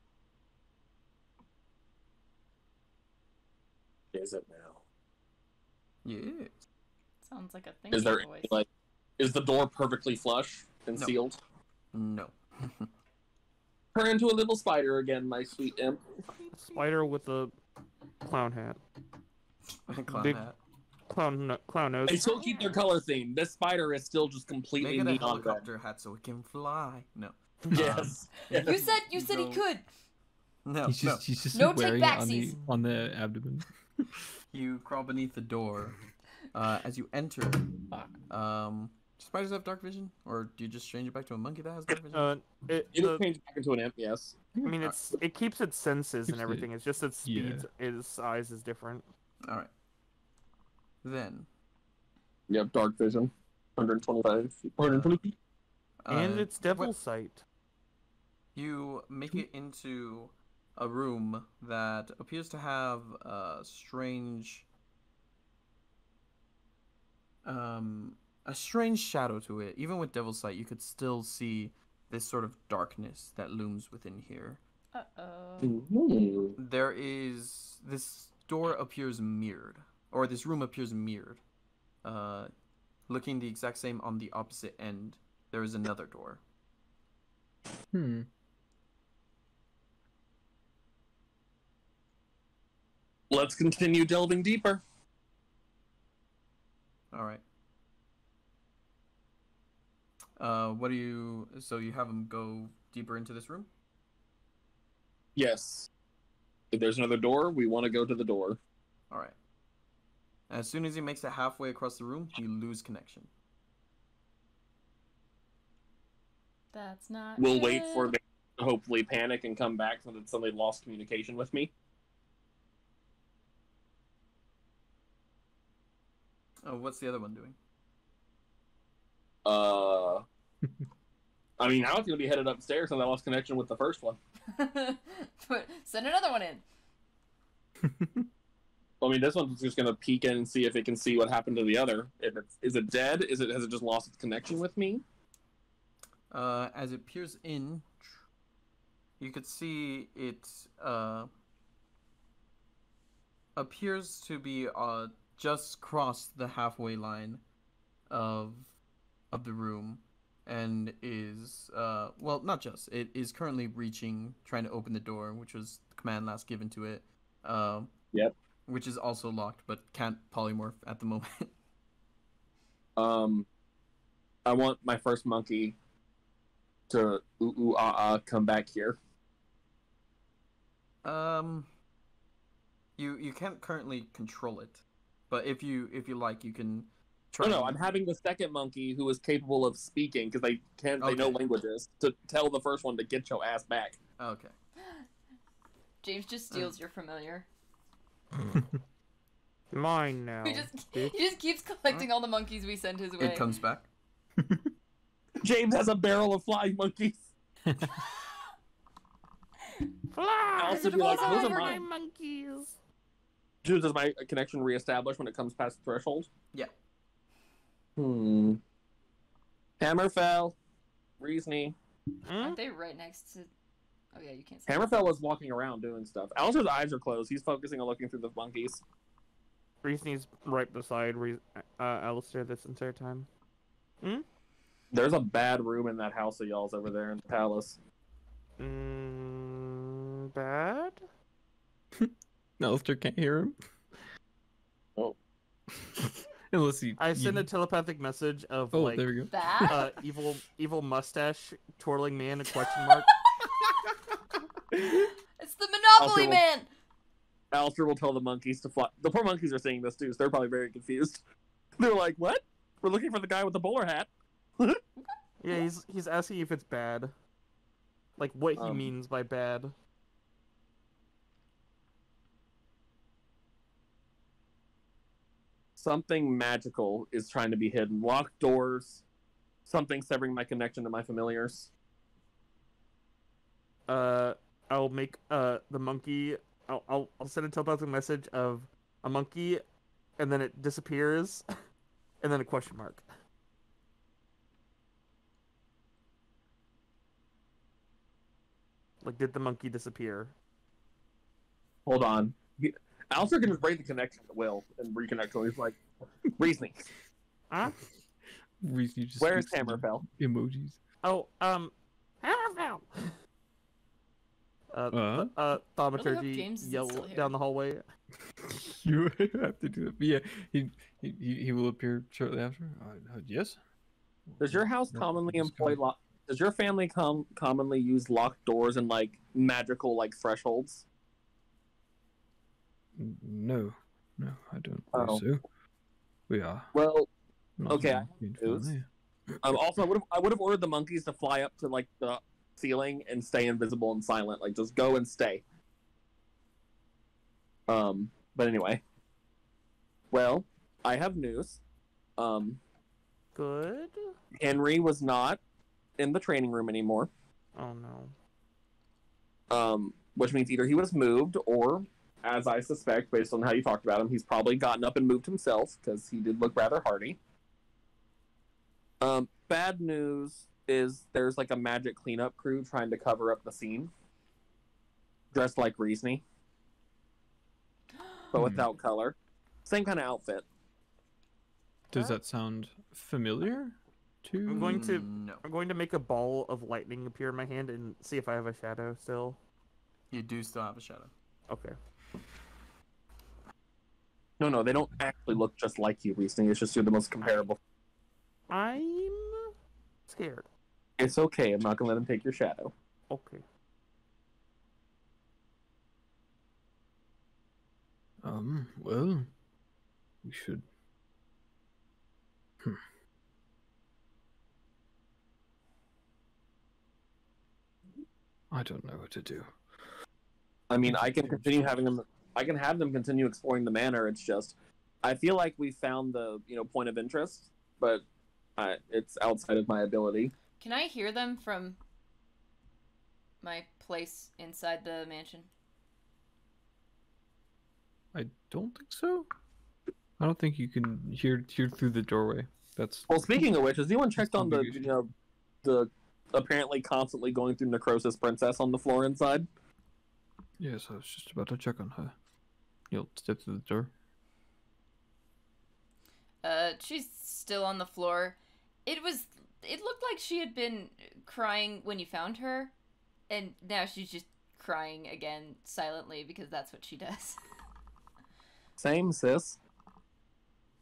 Is it now? Yes. Sounds like a thing. Is there voice. like, is the door perfectly flush and No. sealed? No. Turn into a little spider again, my sweet imp. Spider with a clown hat. Clown Big- hat. Clown nose. They still keep their color theme. This spider is still just completely Make it a neon red. helicopter hat so it can fly. No. Yes. You said he go- could. No. He's just No wearing it on take-backsies. the abdomen. You crawl beneath the door. As you enter, spiders have dark vision, or do you just change it back to a monkey that has dark vision? It'll change back into an imp, yes. I mean, it keeps its senses Keeps and everything. It's just its speed, its size is different. All right. Then. Yep, dark vision. 125, 120 feet. And it's devil what- sight. You make it into a room that appears to have a strange shadow to it. Even with Devil's Sight, you could still see this sort of darkness that looms within here. Uh-oh. There is this door appears mirrored, or this room appears mirrored. Looking the exact same on the opposite end, there is another door. Hmm. Let's continue delving deeper. All right. What do you? So you have him go deeper into this room? Yes. If there's another door, we want to go to the door. All right. As soon as he makes it halfway across the room, you lose connection. That's not We'll good. wait for them to hopefully panic and come back so that somebody lost communication with me. Oh, what's the other one doing? I mean, now it's going to be headed upstairs since I lost connection with the first one. But send another one in. I mean, this one's just going to peek in and see if it can see what happened to the other. Is it dead? Has it just lost its connection with me? As it peers in, you could see it appears to be just crossed the halfway line of the room, and is well, not just. It is currently trying to open the door, which was the command last given to it. Yep. Which is also locked, but can't polymorph at the moment. I want my first monkey to come back here. You can't currently control it, but if you like, you can try. No, I'm having the second monkey who is capable of speaking because they know languages to tell the first one to get your ass back. Okay. James just steals your familiar. Mine now. He just keeps collecting all the monkeys we send his way. It comes back. James has a barrel of flying monkeys. Fly! Also be like, those are my mine. monkeys. Does my connection reestablish when it comes past the threshold? Yeah. Hammerfell. Reasoning. Aren't they right next to... Oh yeah, you can't see. Hammerfell was walking around doing stuff. Alistair's eyes are closed. He's focusing on looking through the monkeys. Reasoning right beside Alistair this entire time. There's a bad room in that house of y'all's over there in the palace. Bad? Alistair can't hear him. Oh. Unless you. I send a telepathic message of Oh, like there we go. That? evil mustache twirling man, a question mark. It's the Monopoly Also- Man! Alistair will tell the monkeys to fly. The poor monkeys are seeing this too, so they're probably very confused. They're like, "What? We're looking for the guy with the bowler hat." Yeah, he's asking if it's bad. Like what he Um. means by bad. Something magical is trying to be hidden. Locked doors. Something severing my connection to my familiars. I'll make the monkey. I'll send a telepathic message of a monkey, and then it disappears, and then a question mark. Like, did the monkey disappear? Hold on. Alistair can just break the connection at will and reconnect to him. He's like, reasoning. Huh? Reason you just Where's speaks in Hammerfell? emojis. Oh, Hammerfell! Thaumaturgy James isn't yell still here. down the hallway. You have to do that. But yeah, he will appear shortly after. Yes. Does your house No, commonly just employ come. Does your family commonly use locked doors and like magical like thresholds? No, I don't Oh. believe so. We are Well, not okay, a I have queen news. family. Also, I would have ordered the monkeys to fly up to like the ceiling and stay invisible and silent. Like, just go and stay. But anyway. Well, I have news. Good. Henry was not in the training room anymore. Oh no. Which means either he was moved or, as I suspect, based on how you talked about him, he's probably gotten up and moved himself because he did look rather hardy. Bad news is there's like a magic cleanup crew trying to cover up the scene, dressed like Reesney, but without color. Same kind of outfit. Does that sound familiar to? I'm going to No. I'm going to make a ball of lightning appear in my hand and see if I have a shadow still. You do still have a shadow. Okay. No, they don't actually look just like you, Reesney. It's just you're the most comparable. I'm scared. It's okay. I'm not gonna let him take your shadow. Okay. Well, we should. I don't know what to do. I mean, I can continue having them. I can have them continue exploring the manor. It's just, I feel like we found the point of interest, but it's outside of my ability. Can I hear them from my place inside the mansion? I don't think so. I don't think you can hear through the doorway. That's Well, speaking of which, has anyone checked on the Contribution. the apparently constantly going through necrosis princess on the floor inside? yes. I was just about to check on her. You'll step through the door. She's still on the floor. It looked like she had been crying when you found her, and now she's just crying again silently because that's what she does. Same, sis.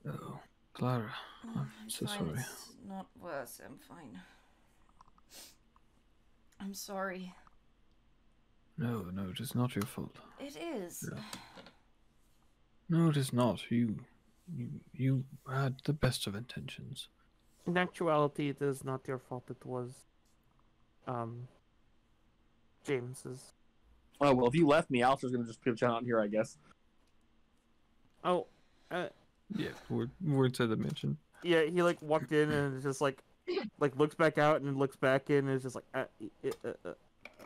Oh, Clara, I'm so fine. sorry. It's not worse. I'm fine. I'm sorry. No, it is not your fault. It is. Yeah. No, it is not. You had the best of intentions. In actuality, it is not your fault. It was, James's. Oh well, if you left me, Alistair's gonna just pitch out here, I guess. Oh, Yeah, we're inside the mansion. yeah. He like walked in and is just like looks back out and then looks back in and is just like,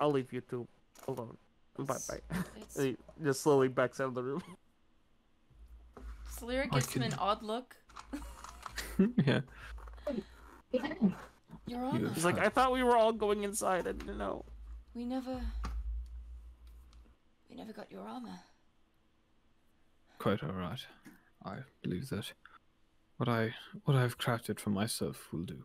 I'll leave you two alone. Bye bye. It's... He just slowly backs out of the room. Celera gives him an odd look. Yeah. Your Honor. He's like, I thought we were all going inside. I didn't know. We never got your armor. Quite all right. I believe that what I've crafted for myself will do.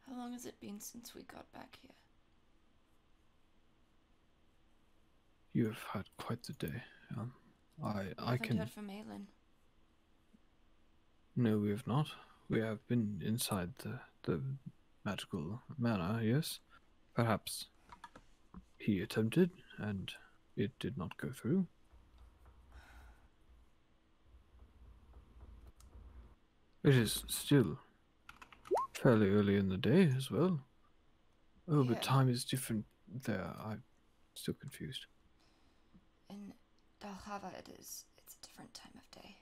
How long has it been since we got back here? You have had quite the day. I haven't can. heard from Aelin. No, we have not. We have been inside the magical manor. Yes, perhaps he attempted and it did not go through. It is still fairly early in the day as well. Oh, Yeah. but time is different there. I'm still confused. In Dalhava it's a different time of day.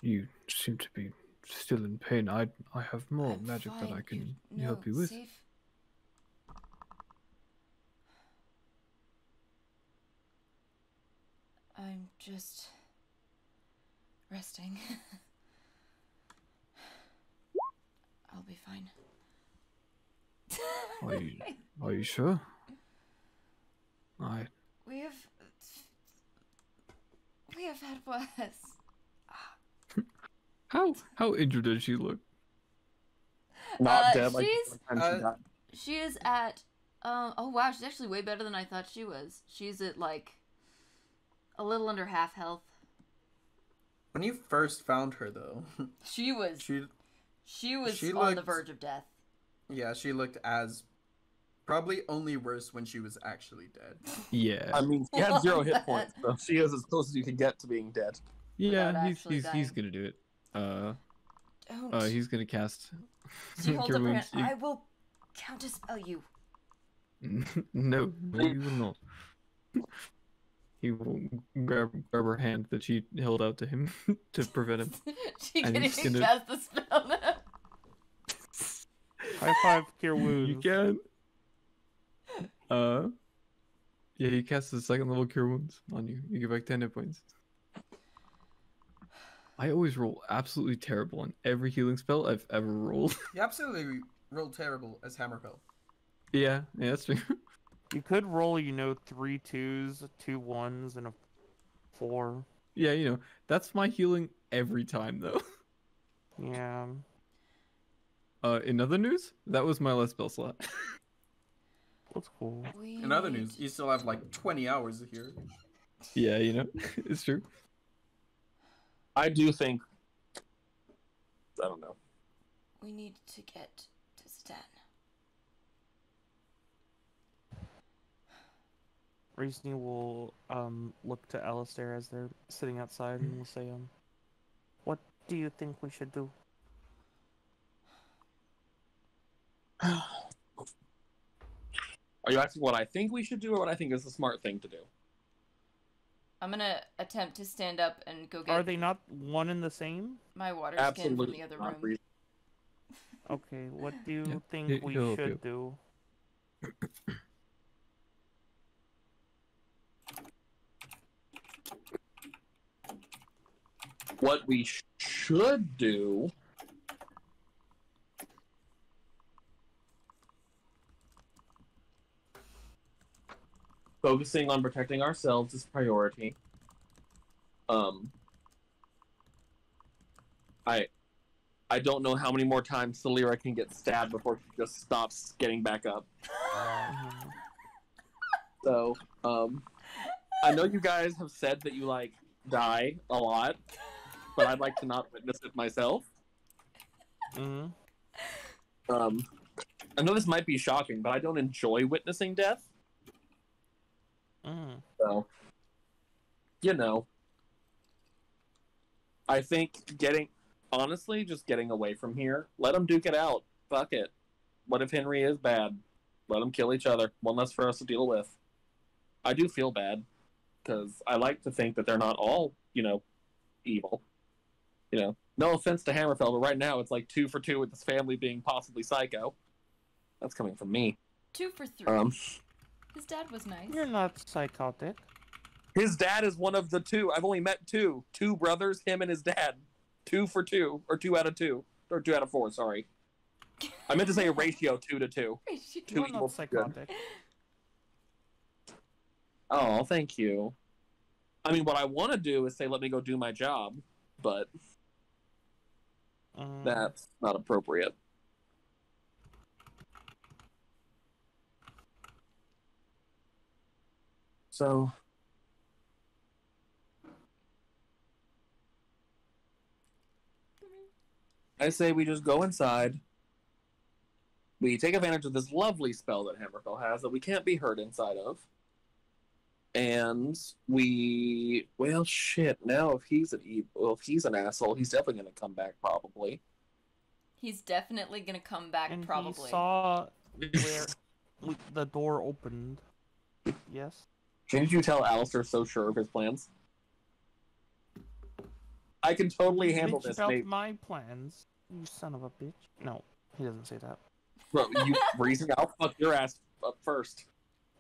You seem to be still in pain. I have more I'm magic that I fine. can No, help you with. Safe. I'm just resting. fine. Are you sure? We have had worse. How injured does she look? Not dead like she's- the time she died. She is at oh wow, she's actually way better than I thought she was. She's at like a little under half health. When you first found her, though, She was she on the looked- verge of death. yeah, she looked as probably only worse when she was actually dead. Yeah. I mean, she had 0 hit points, so she is as close as you can get to being dead. Without Yeah, actually he's dying. gonna do it. Don't. He's gonna cast. She holds Cure up her hand. Wounds. I will counterspell you. No, you will not. He will grab her hand that she held out to him to prevent him. She And can't he's even gonna- cast the spell now. High 5 cure wounds. You can. Yeah, he casts the 2nd level cure wounds on you. You get back 10 hit points. I always roll absolutely terrible on every healing spell I've ever rolled. You absolutely rolled terrible as Hammerfell. Yeah, that's true. You could roll, 3 2s, 2 1s, and a 4. Yeah, that's my healing every time though. Yeah. In other news, that was my last spell slot. That's cool. In other news, you still have like 20 hours here. Yeah, it's true. I do think. I don't know. We need to get to Stan. Reasoning will look to Alistair as they're sitting outside and will say, what do you think we should do? Are you asking what I think we should do or what I think is the smart thing to do? I'm gonna attempt to stand up and go get Are they not one and the same? my water skin from Absolutely the other not room. reason. Okay, what do you Yeah, think we he'll help you. should do? What we should do. Focusing on protecting ourselves is priority. I don't know how many more times Celira can get stabbed before she just stops getting back up. Mhm. So, I know you guys have said that you die a lot, but I'd like to not witness it myself. Mhm. I know this might be shocking, but I don't enjoy witnessing death. Mhm. So, I think honestly, just getting away from here. Let them duke it out. Fuck it. What if Henry is bad? Let them kill each other. One less for us to deal with. I do feel bad because I like to think that they're not all, evil. No offense to Hammerfell, but right now it's like 2 for 2 with this family being possibly psycho. That's coming from me. 2 for 3. His dad was nice. You're not psychotic. His dad is one of the 2. I've only met 2. 2 brothers, him and his dad. 2 for 2, or 2 out of 2, or 2 out of 4. Sorry, I meant to say a ratio 2 to 2. Two You're evil not for good. psychotic. Oh, thank you. I mean, what I want to do is say, let me go do my job, but that's not appropriate. So, I say we just go inside. We take advantage of this lovely spell that Hammerfell has that we can't be hurt inside of. And well, shit. Now, if he's an asshole, he's definitely going to come back, probably. He's definitely gonna come back, And probably. he saw where the door opened. Yes. Didn't you tell Alistair so sure of his plans? I can totally handle Bitch this, about mate. my plans, you son of a bitch. No, he doesn't say that. Bro, you reason I'll fuck your ass up first.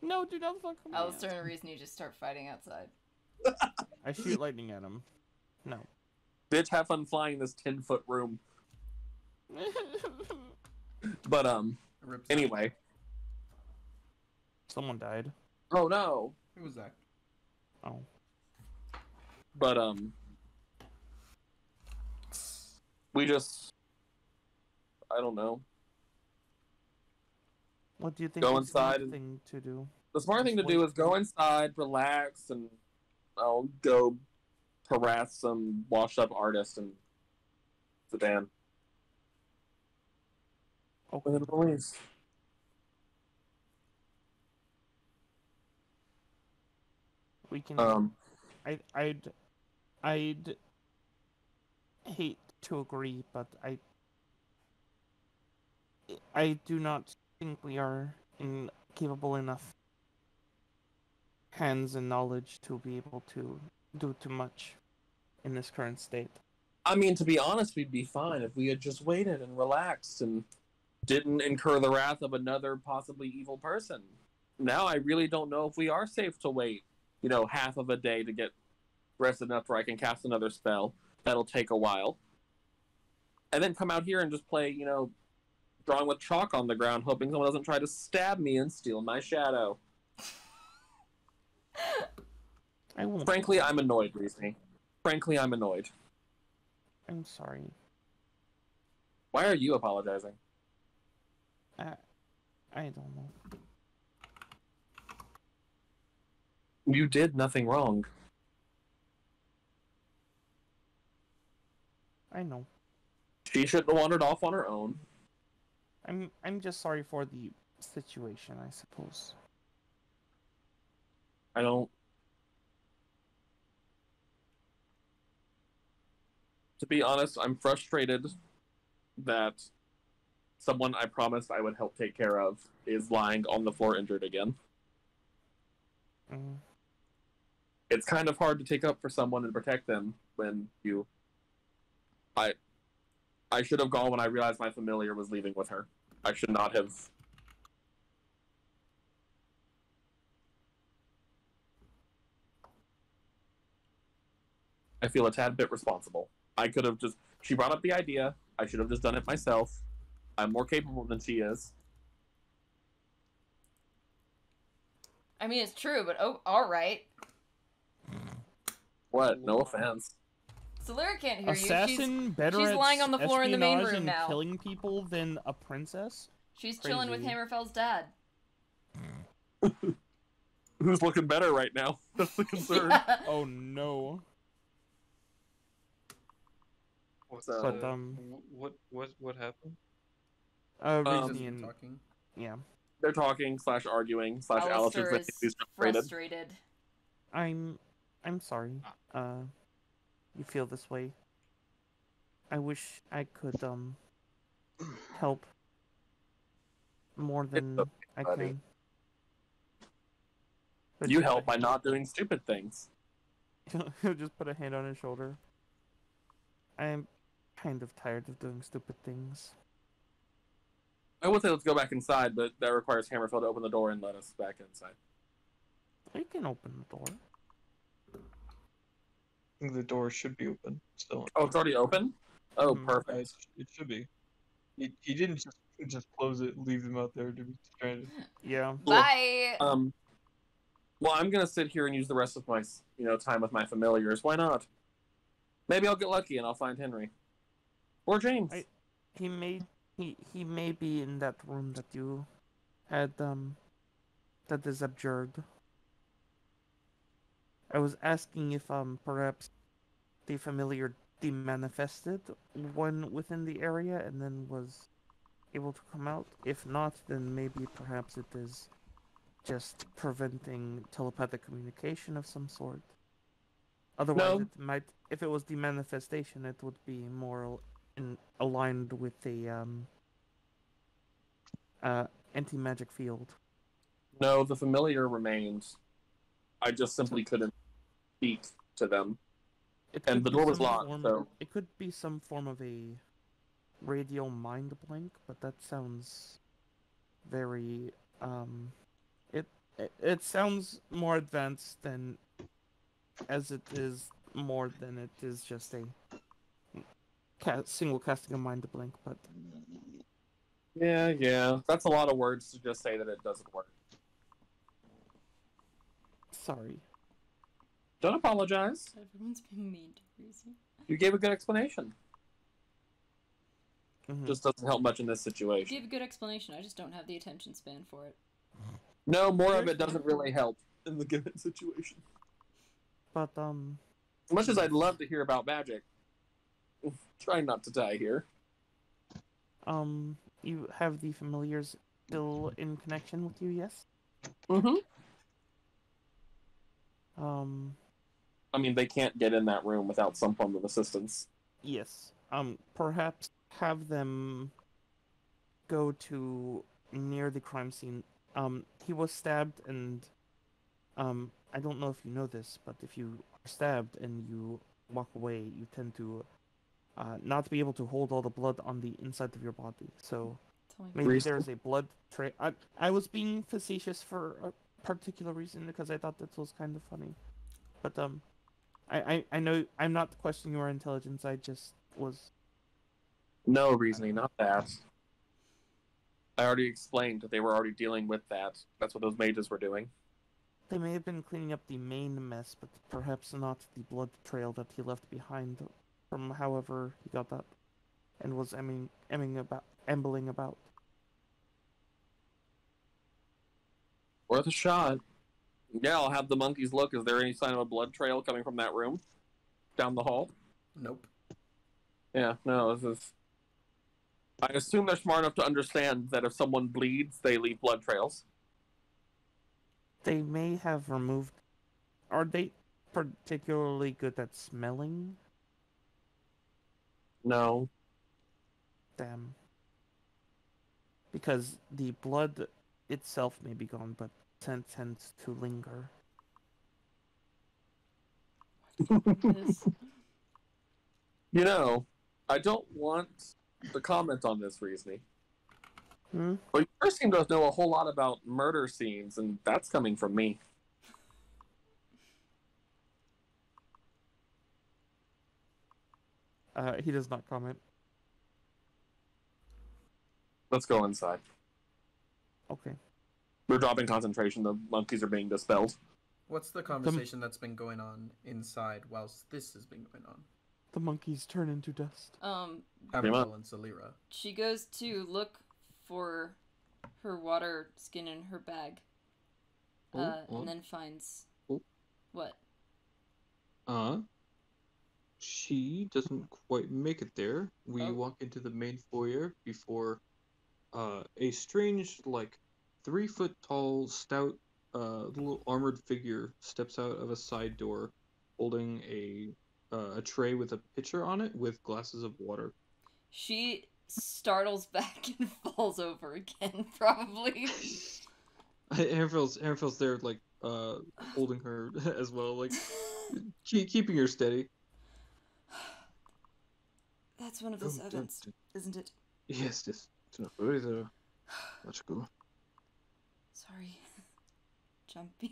No, do not fuck me. Alistair and Reason, you just start fighting outside. I shoot lightning at him. No. Bitch, have fun flying this 10-foot room. But Rip Zach. anyway. Someone died. Oh no. Who was that? Oh. But we just, I don't know. What do you think Go is the smart inside and- thing to do? The smart thing to Just do wait. is go inside, relax, and I'll go harass some washed-up artist in Sudan. Okay. With the police. We can. I'd hate to agree, but I do not think we are capable enough hands and knowledge to be able to do too much in this current state. I mean, to be honest, we'd be fine if we had just waited and relaxed and didn't incur the wrath of another possibly evil person. Now I really don't know if we are safe to wait, half of a day to get rested enough where I can cast another spell. That'll take a while. And then come out here and just play, drawing with chalk on the ground, hoping someone doesn't try to stab me and steal my shadow. I won't. Frankly, I'm annoyed, Reese. Frankly, I'm annoyed. I'm sorry. Why are you apologizing? I don't know. You did nothing wrong. I know. She shouldn't have wandered off on her own. I'm just sorry for the situation, I suppose. I don't... To be honest, I'm frustrated that someone I promised I would help take care of is lying on the floor injured again. Mm. It's kind of hard to take up for someone and protect them when you... I should have gone when I realized my familiar was leaving with her. I should not have... I feel a tad bit responsible. I could have just... She brought up the idea. I should have just done it myself. I'm more capable than she is. I mean, it's true, but alright. What? No offense. Solera can't hear Assassin you. better She's at lying on the floor in the main espionage room and now. killing people than a princess? She's chilling with Crazy. Hammerfell's dad. Who's looking better right now? That's the concern. Yeah. Oh no. What's So- But what happened? Reasoning and Talking. yeah. They're talking / arguing / Alistair Alistair's is frustrated. frustrated. I'm sorry. You feel this way. I wish I could help more than okay, I buddy. can. But You just help put by not doing stupid things. He'll just put a hand on his shoulder. I'm kind of tired of doing stupid things. I would say let's go back inside, but that requires Hammerfell to open the door and let us back inside. We can open the door. I think the door should be open still. Oh, it's already open? Oh, Mhm. perfect. It should be. He didn't just close it, and leave them out there to be stranded. Yeah. Bye! Well, I'm gonna sit here and use the rest of my, time with my familiars. Why not? Maybe I'll get lucky and I'll find Henry. Or James. He may be in that room that you had that is abjured. I was asking if perhaps the familiar demanifested one within the area and then was able to come out. If not, then maybe perhaps it is just preventing telepathic communication of some sort. Otherwise, No. it might. If it was demanifestation, it would be more aligned with the anti-magic field. No, the familiar remains. I just simply couldn't speak to them. It And could the be door was some locked, form- so- It could be some form of a radial mind blink, but that sounds very it sounds more advanced than as it is more than it is just a single casting a mind blink, but Yeah. That's a lot of words to just say that it doesn't work. Sorry. Don't apologize. Everyone's been mean to Reese. You gave a good explanation. Mhm. Just doesn't help much in this You situation. gave a good explanation. I just don't have the attention span for it. No, more of it doesn't really help in the given situation. But As much as I'd love to hear about magic, trying not to die here. you have the familiars still in connection with you, yes? Mm-hmm. I I mean, they can't get in that room without some form of assistance. yes. Perhaps have them go to near the crime scene. He was stabbed and I don't know if you know this, but if you are stabbed and you walk away, you tend to not be able to hold all the blood on the inside of your body. So Tell me. maybe Reason. there's a blood trail. I was being facetious for a particular reason because I thought that was kind of funny. But I know I'm not questioning your intelligence. I just was. No reasoning, not that. I already explained that they were already dealing with that. That's what those mages were doing. They may have been cleaning up the main mess, but perhaps not the blood trail that he left behind from however he got that and was ambling about. Worth a shot. Yeah, I'll have the monkeys look. Is there any sign of a blood trail coming from that room? Down the hall? Nope. Yeah, no, this is... I assume they're smart enough to understand that if someone bleeds, they leave blood trails. They may have removed. Are they particularly good at smelling? No. Damn. Because the blood itself may be gone, but scent tends to linger. This. You know, I don't want to comment on this reasoning. Hmm? But you first seem to know a whole lot about murder scenes, and that's coming from me. He does not comment. Let's go inside. Okay. We're dropping concentration. The monkeys are being dispelled. What's the conversation that's been going on inside whilst this has been going on? The monkeys turn into dust. Abigail and Salira. She goes to look for her water skin in her bag. And then finds... Oh. What? She doesn't quite make it there. We Oh. walk into the main foyer before a strange, like, 3-foot tall, stout, little armored figure steps out of a side door, holding a tray with a pitcher on it with glasses of water. She startles back and falls over again, probably. Aaronfield's there, like, holding her as well, like, keeping her steady. That's one of the servants, isn't it? Yes, yes. To not worry there. Let's go. Sorry. Jumpy.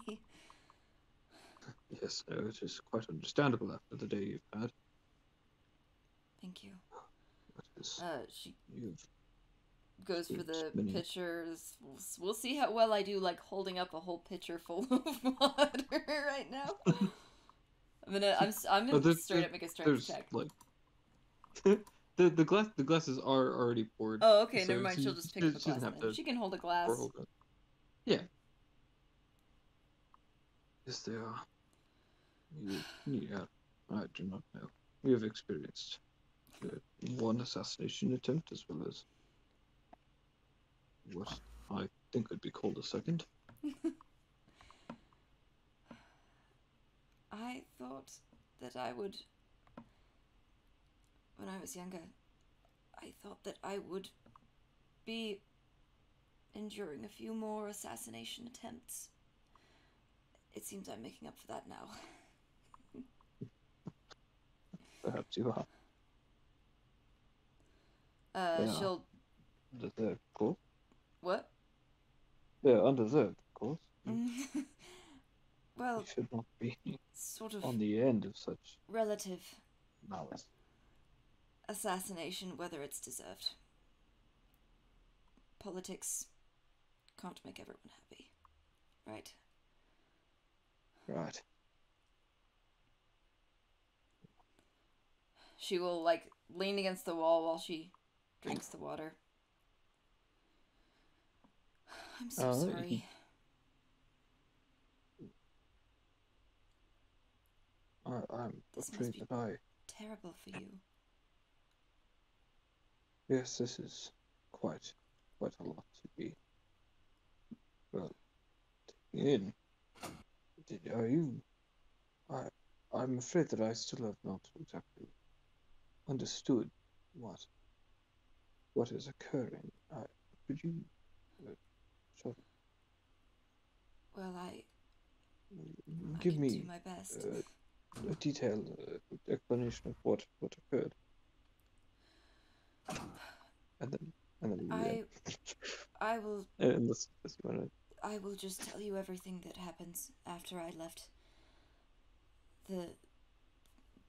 Yes, it is quite understandable after the day you've had. Thank you. That is, She you've goes for the many- pitchers. We'll see how well I do, like, holding up a whole pitcher full of water right now. I'm gonna straight up make a strength there's check. like the glasses are already poured. Oh, okay, so never mind. She'll just pick up a she doesn't glass have then. to She can hold a glass. pour hold it. Yeah. Yes, they are. Yeah, I do not know. We have experienced one assassination attempt as well as what I think would be called a second. I thought that I would, when I was younger, I thought that I would be enduring a few more assassination attempts. It seems I'm making up for that now. Perhaps you are. Yeah. She'll... Undeserved, of course. What? They're undeserved, of course. Well, You should not be sort of on the end of such relative malice. assassination, whether it's deserved. politics can't make everyone happy. Right? Right. She will, like, lean against the wall while she drinks the water. I'm so sorry. I'm This afraid must be that I... terrible for you. Yes, this is quite a lot to be, well, taking in. Are you... I'm afraid that I still have not exactly understood what is occurring. Could you sort Well, I give can me do my best. a detailed explanation of what occurred? And then I will in this minute. I will just tell you everything that happens after I left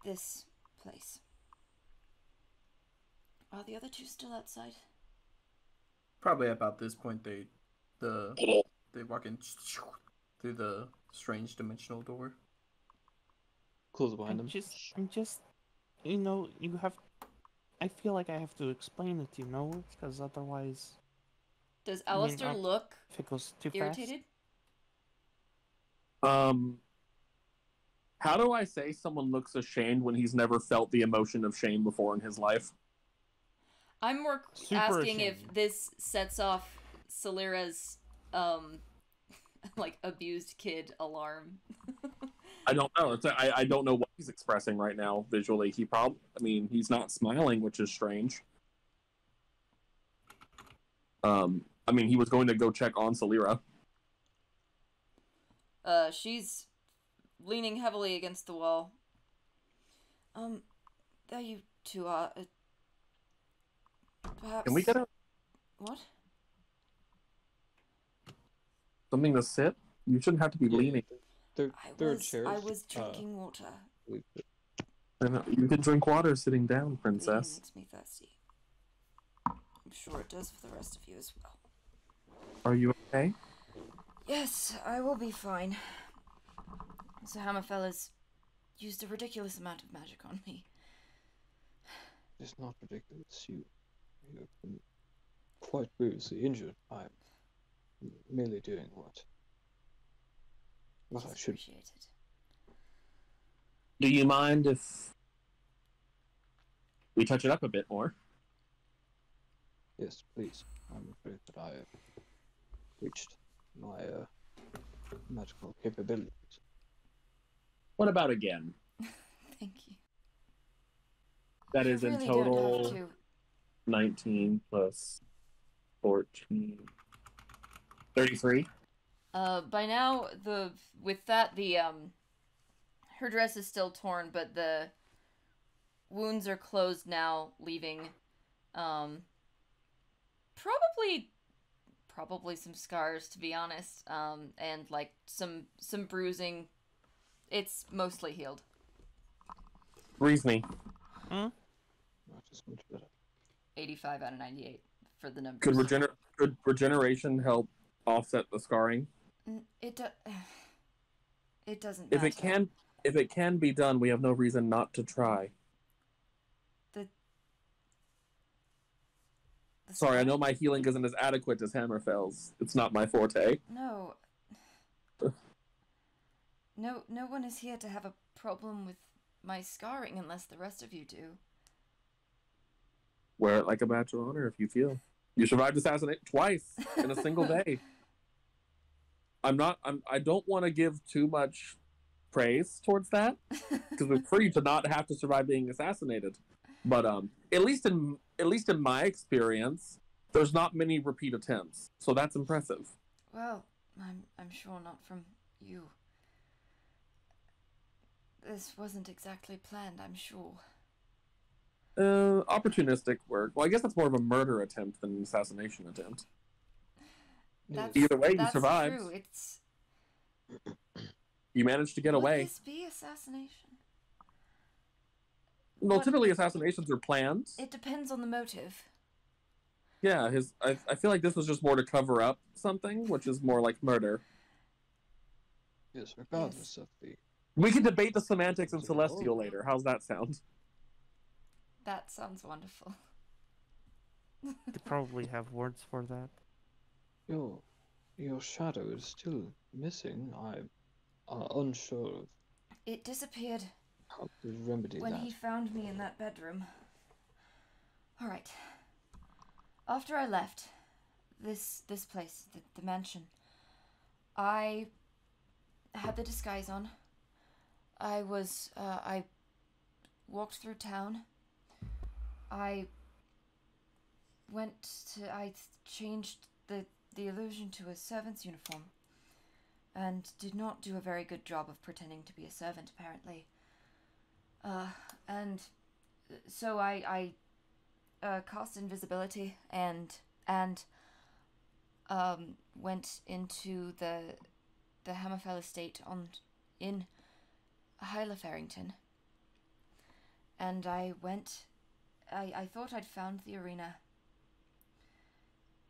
this place. Are the other two still outside? Probably about this point, they walk in through the strange dimensional door. Close behind them. I'm just, you have. I feel like I have to explain it, because otherwise, Does I mean, Alistair look if it goes too irritated? How do I say someone looks ashamed when he's never felt the emotion of shame before in his life? I'm more Super asking ashamed. if this sets off Celera's like abused kid alarm. I don't know. I don't know what he's expressing right now visually. He's not smiling, which is strange. He was going to go check on Celera. She's leaning heavily against the wall. There you two are. Perhaps. Can we get What? something to sit? You shouldn't have to be leaning. There are chairs. I was drinking water. You can drink water sitting down, Bleeding princess. makes me thirsty. I'm sure it does for the rest of you as well. Are you okay? Yes, I will be fine. Sir Hammerfell has used a ridiculous amount of magic on me. It's not ridiculous. You have been quite seriously injured. I'm merely doing what I should. Appreciate it. Do you mind if we touch it up a bit more? Yes, please. I'm afraid that I have reached my magical capabilities. What about again? Thank you. That You is in really don't have total to. 19 plus 14. 33. By now, her dress is still torn, but the wounds are closed now, leaving, probably some scars, to be honest, and, like, some bruising. It's mostly healed. Reasoning. I just want to 85 out of 98 for the numbers. Could regeneration help offset the scarring? It doesn't If matter. if it can be done, we have no reason not to try. Sorry, I know my healing isn't as adequate as Hammerfell's. It's not my forte. No. No one is here to have a problem with my scarring unless the rest of you do. Wear it like a badge of honor if you feel. You survived assassination twice in a single day. I don't want to give too much praise towards that because it's for you to not have to survive being assassinated. But at least in my experience, there's not many repeat attempts, so that's impressive. Well, I'm sure not from you. This wasn't exactly planned, I'm sure. Opportunistic work. Well, I guess that's more of a murder attempt than an assassination attempt. Either way, you survived. True. It's. You managed to get away. Would this be assassination? Well, typically assassinations are planned. It depends on the motive. Yeah, I feel like this was just more to cover up something, which is more like murder. Yes, regardless of the. We can debate the semantics in Celestial later. How's that sound? That sounds wonderful. They probably have words for that. Your shadow is still missing. I'm unsure of It disappeared how to remedy when that. he found me in that bedroom. Alright. After I left this place, the mansion, I had the disguise on. I walked through town. I changed the illusion to a servant's uniform, and did not do a very good job of pretending to be a servant, apparently. And so I cast invisibility and went into the Hammerfell estate in Hylaferrington. And I thought I'd found the arena.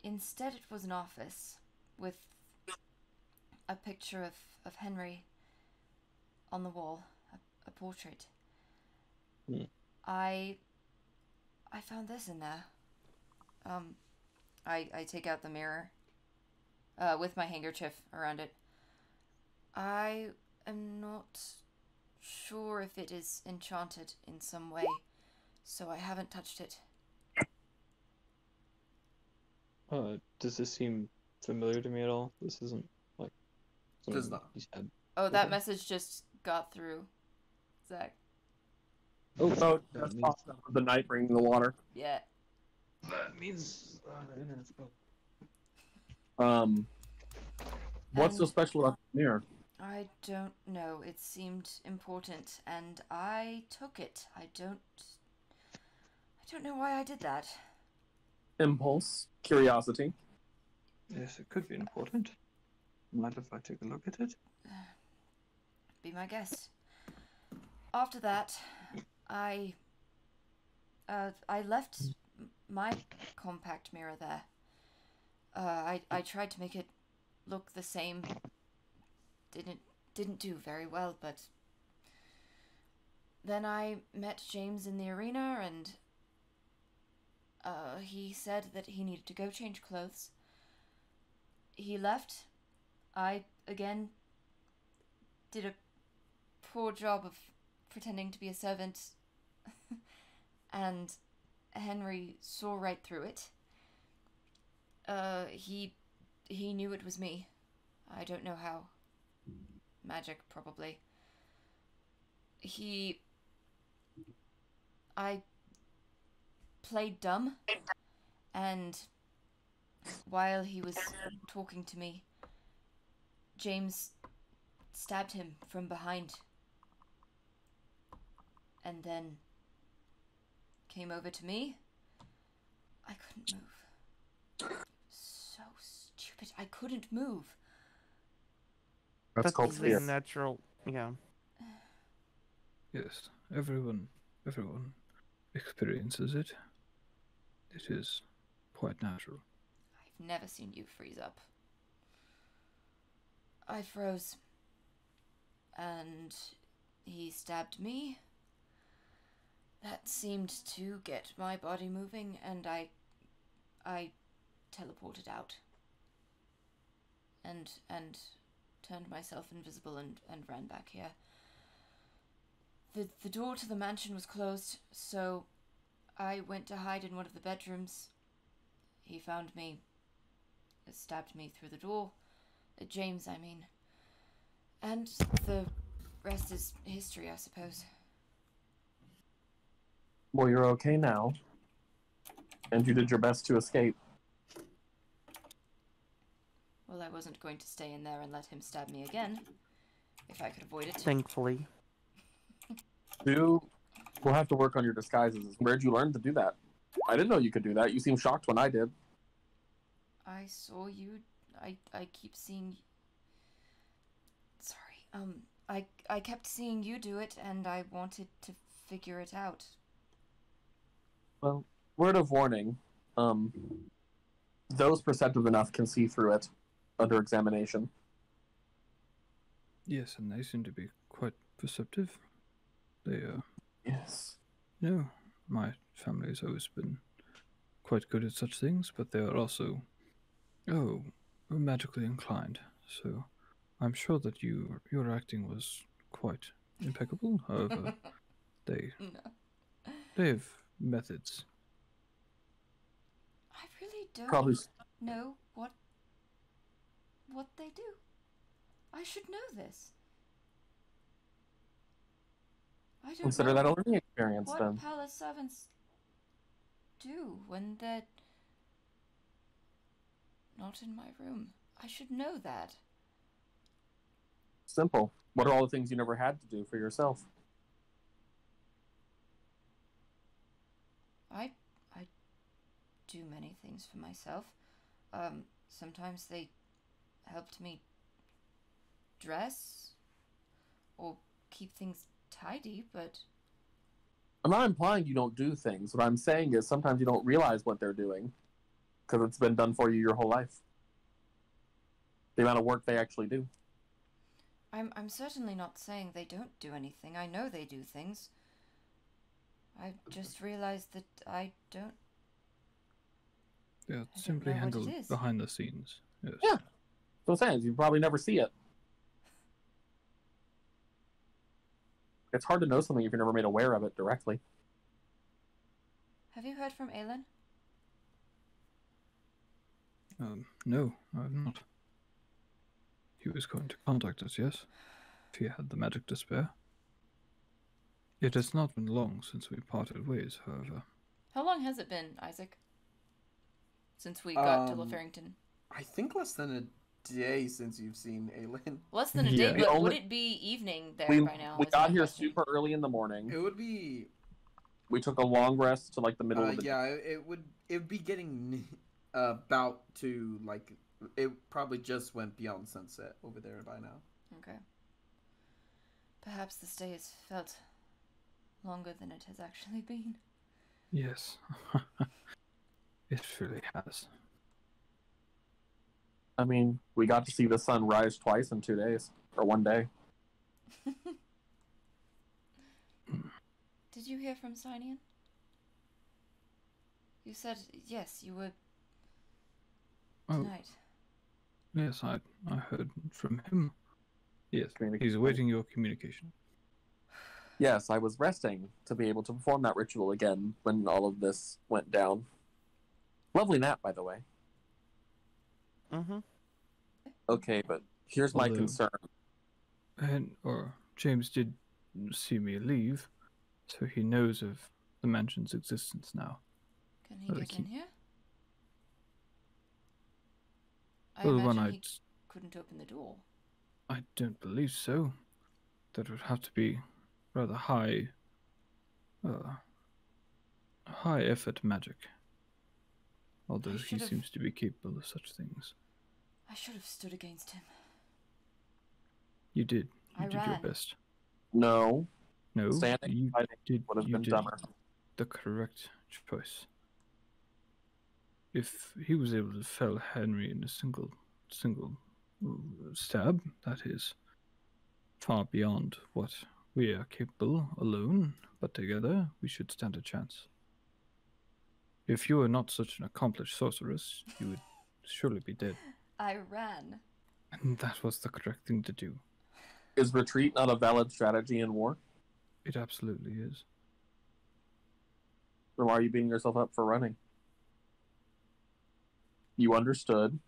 Instead, it was an office with a picture of Henry on the wall, a portrait. I found this in there. I take out the mirror with my handkerchief around it. I am not sure if it is enchanted in some way, so I haven't touched it. Does this seem familiar to me at all? This isn't like Does something not. you said. Oh, that Okay. message just got through, Zach. So that just means, popped up with the night bringing the water. Yeah. that means internet's broken. What's so And special about the mirror? I don't know. It seemed important, and I took it. I don't know why I did that. Impulse, curiosity. Yes, it could be important. Mind if I take a look at it? Be my guest. After that, I left my compact mirror there. I tried to make it look the same. Didn't do very well, but then I met James in the arena, and he said that he needed to go change clothes. He left. I again did a poor job of pretending to be a servant, and Henry saw right through it. He knew it was me. I don't know how. Magic, probably. I played dumb, and while he was talking to me, James stabbed him from behind, and then came over to me. I couldn't move. So stupid. I couldn't move. That's called the fear. natural. Yeah. Yes, everyone experiences it. It is quite natural. I've never seen you freeze up. I froze. And he stabbed me. That seemed to get my body moving, and I teleported out. And turned myself invisible and ran back here. The door to the mansion was closed, so I went to hide in one of the bedrooms. He found me, stabbed me through the door. James, I mean. And the rest is history, I suppose. Well, you're okay now. And you did your best to escape. Well, I wasn't going to stay in there and let him stab me again, if I could avoid it. Thankfully. We'll have to work on your disguises. Where'd you learn to do that? I didn't know you could do that. You seemed shocked when I did. I saw you. I keep seeing. Sorry. I kept seeing you do it, and I wanted to figure it out. Well, word of warning. those perceptive enough can see through it under examination. Yes, and they seem to be quite perceptive. They, Yes. no, my family has always been quite good at such things, but they are also, magically inclined. So I'm sure that your acting was quite impeccable. However, they have methods. I really don't Probably. know what they do. I should know this. I don't Consider know that a learning experience, what then. palace servants do when they're not in my room. I should know that. Simple. What are all the things you never had to do for yourself? I do many things for myself. Sometimes they helped me dress or keep things tidy, but I'm not implying you don't do things. What I'm saying is sometimes you don't realize what they're doing because it's been done for you your whole life. The amount of work they actually do. I'm certainly not saying they don't do anything. I know they do things. I just realized that I don't. They are don't simply know what it handled is. behind the scenes. Yes. Yeah. So I'm saying you probably never see it. It's hard to know something if you're never made aware of it directly. Have you heard from Aelin? No, I have not. He was going to contact us, yes? If he had the magic to spare. It has not been long since we parted ways, however. How long has it been, Isaac? Since we got to Um, Laferrington? I think less than a day since you've seen Aelin. Less than a Yeah. day, but would only- it be evening there We by now? we is got my here question. super early in the morning. It would be We took a long rest to like the middle of the yeah, it would be getting about to like it probably just went beyond sunset over there by now. Okay. Perhaps the stay has felt longer than it has actually been. Yes. It really has. I mean, we got to see the sun rise twice in 2 days. Or 1 day. Did you hear from Cynian? You said, yes, you were Oh, tonight. yes, I heard from him. Yes, Communication. he's awaiting your communication. Yes, I was resting to be able to perform that ritual again when all of this went down. Lovely nap, by the way. Mm-hmm. Okay, but here's my Although- concern. James did see me leave, so he knows of the mansion's existence now. Can he Well, get in here? I Well, imagine when he couldn't open the door. I don't believe so. That would have to be rather high effort magic. Although he should've- seems to be capable of such things. I should have stood against him. You did. I You did your ran. best. No, No, standing you fighting did. would have You been did dumber. the correct choice. If he was able to fell Henry in a single stab, that is far beyond what we are capable alone, but together we should stand a chance. If you were not such an accomplished sorceress, you would surely be dead. I ran. And that was the correct thing to do. Is retreat not a valid strategy in war? It absolutely is. Then why are you beating yourself up for running? You understood.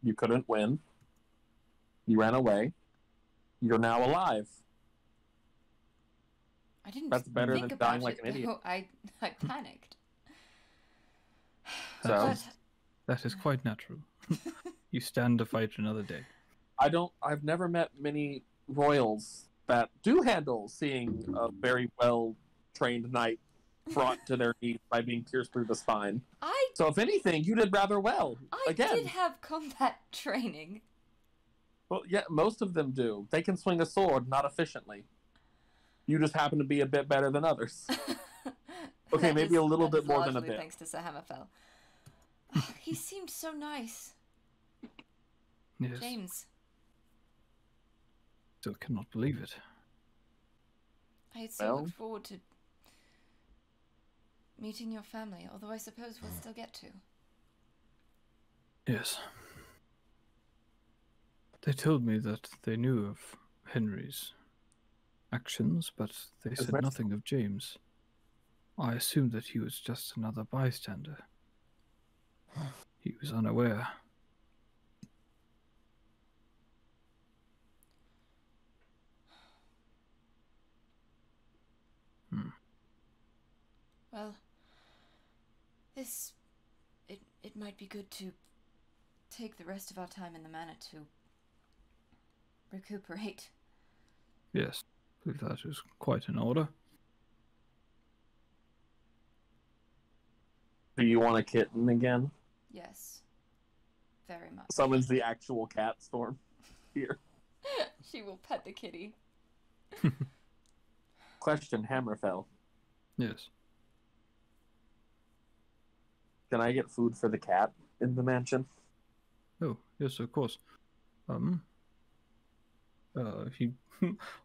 You couldn't win. You ran away. You're now alive. I didn't That's better think than about dying like it, an idiot. though. I panicked. So That that is quite natural. You stand to fight another day. I've never met many royals that do handle seeing a very well trained knight brought to their knees by being pierced through the spine. So if anything, you did rather well. I Again. did have combat training. Well, yeah, most of them do. They can swing a sword, not efficiently. You just happen to be a bit better than others. Okay, That maybe a little that bit is more than a largely bit. Thanks to Sir Hammerfell. He seemed so nice. Yes. James. Still cannot believe it. I had so looked forward to meeting your family, although I suppose we'll still get to. Yes. They told me that they knew of Henry's actions, but they said nothing of James. I assumed that he was just another bystander. He was unaware. Well, it might be good to take the rest of our time in the manor to recuperate. Yes, I believe that is quite in order. Do you want a kitten again? Yes. Very much. Summons the actual cat storm here. She will pet the kitty. Question, Hammerfell. Yes. Can I get food for the cat in the mansion? Oh, yes, of course. He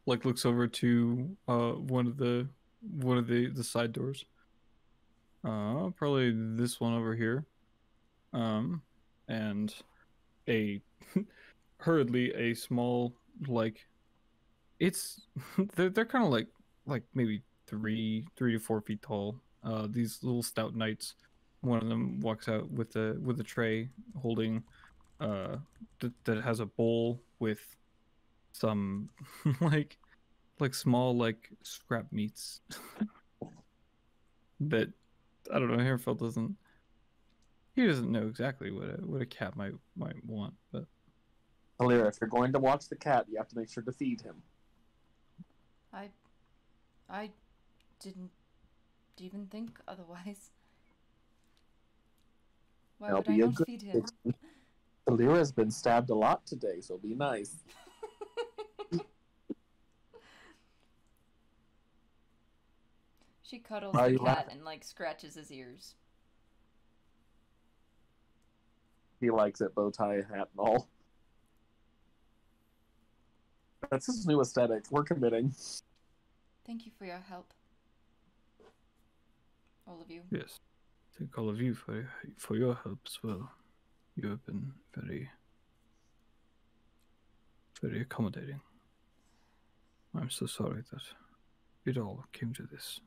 like looks over to one of the side doors. Probably this one over here. And a hurriedly a small, like, it's they're kind of like maybe 3 to 4 feet tall. These little stout knights. One of them walks out with a tray holding that has a bowl with some like small like scrap meats that I don't know. Hairfell doesn't know exactly what a cat might want, but Alira, if you're going to watch the cat, you have to make sure to feed him. I didn't even think otherwise. Why That'll would I be a not good feed him? Alira's been stabbed a lot today, so be nice. She cuddles Why are the you cat laughing? and like scratches his ears. He likes it, bow tie, hat, and all. That's his new aesthetic. We're committing. Thank you for your help. All of you. yes, thank all of you for your help as well. You have been very accommodating. I'm so sorry that it all came to this.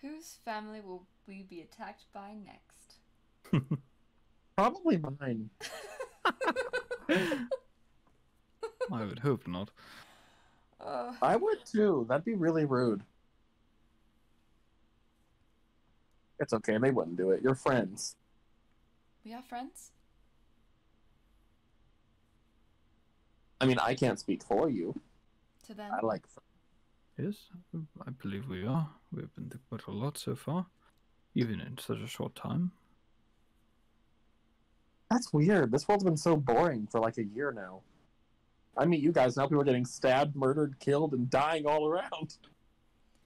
Whose family will we be attacked by next? Probably mine. I would hope not. I would too. That'd be really rude. It's okay. They wouldn't do it. You're friends. We are friends? I mean, I can't speak for you. To them? I like friends. Yes, I believe we are. We have been through quite a lot so far, even in such a short time. That's weird. This world's been so boring for like a year now. I meet you guys, now people are getting stabbed, murdered, killed, and dying all around.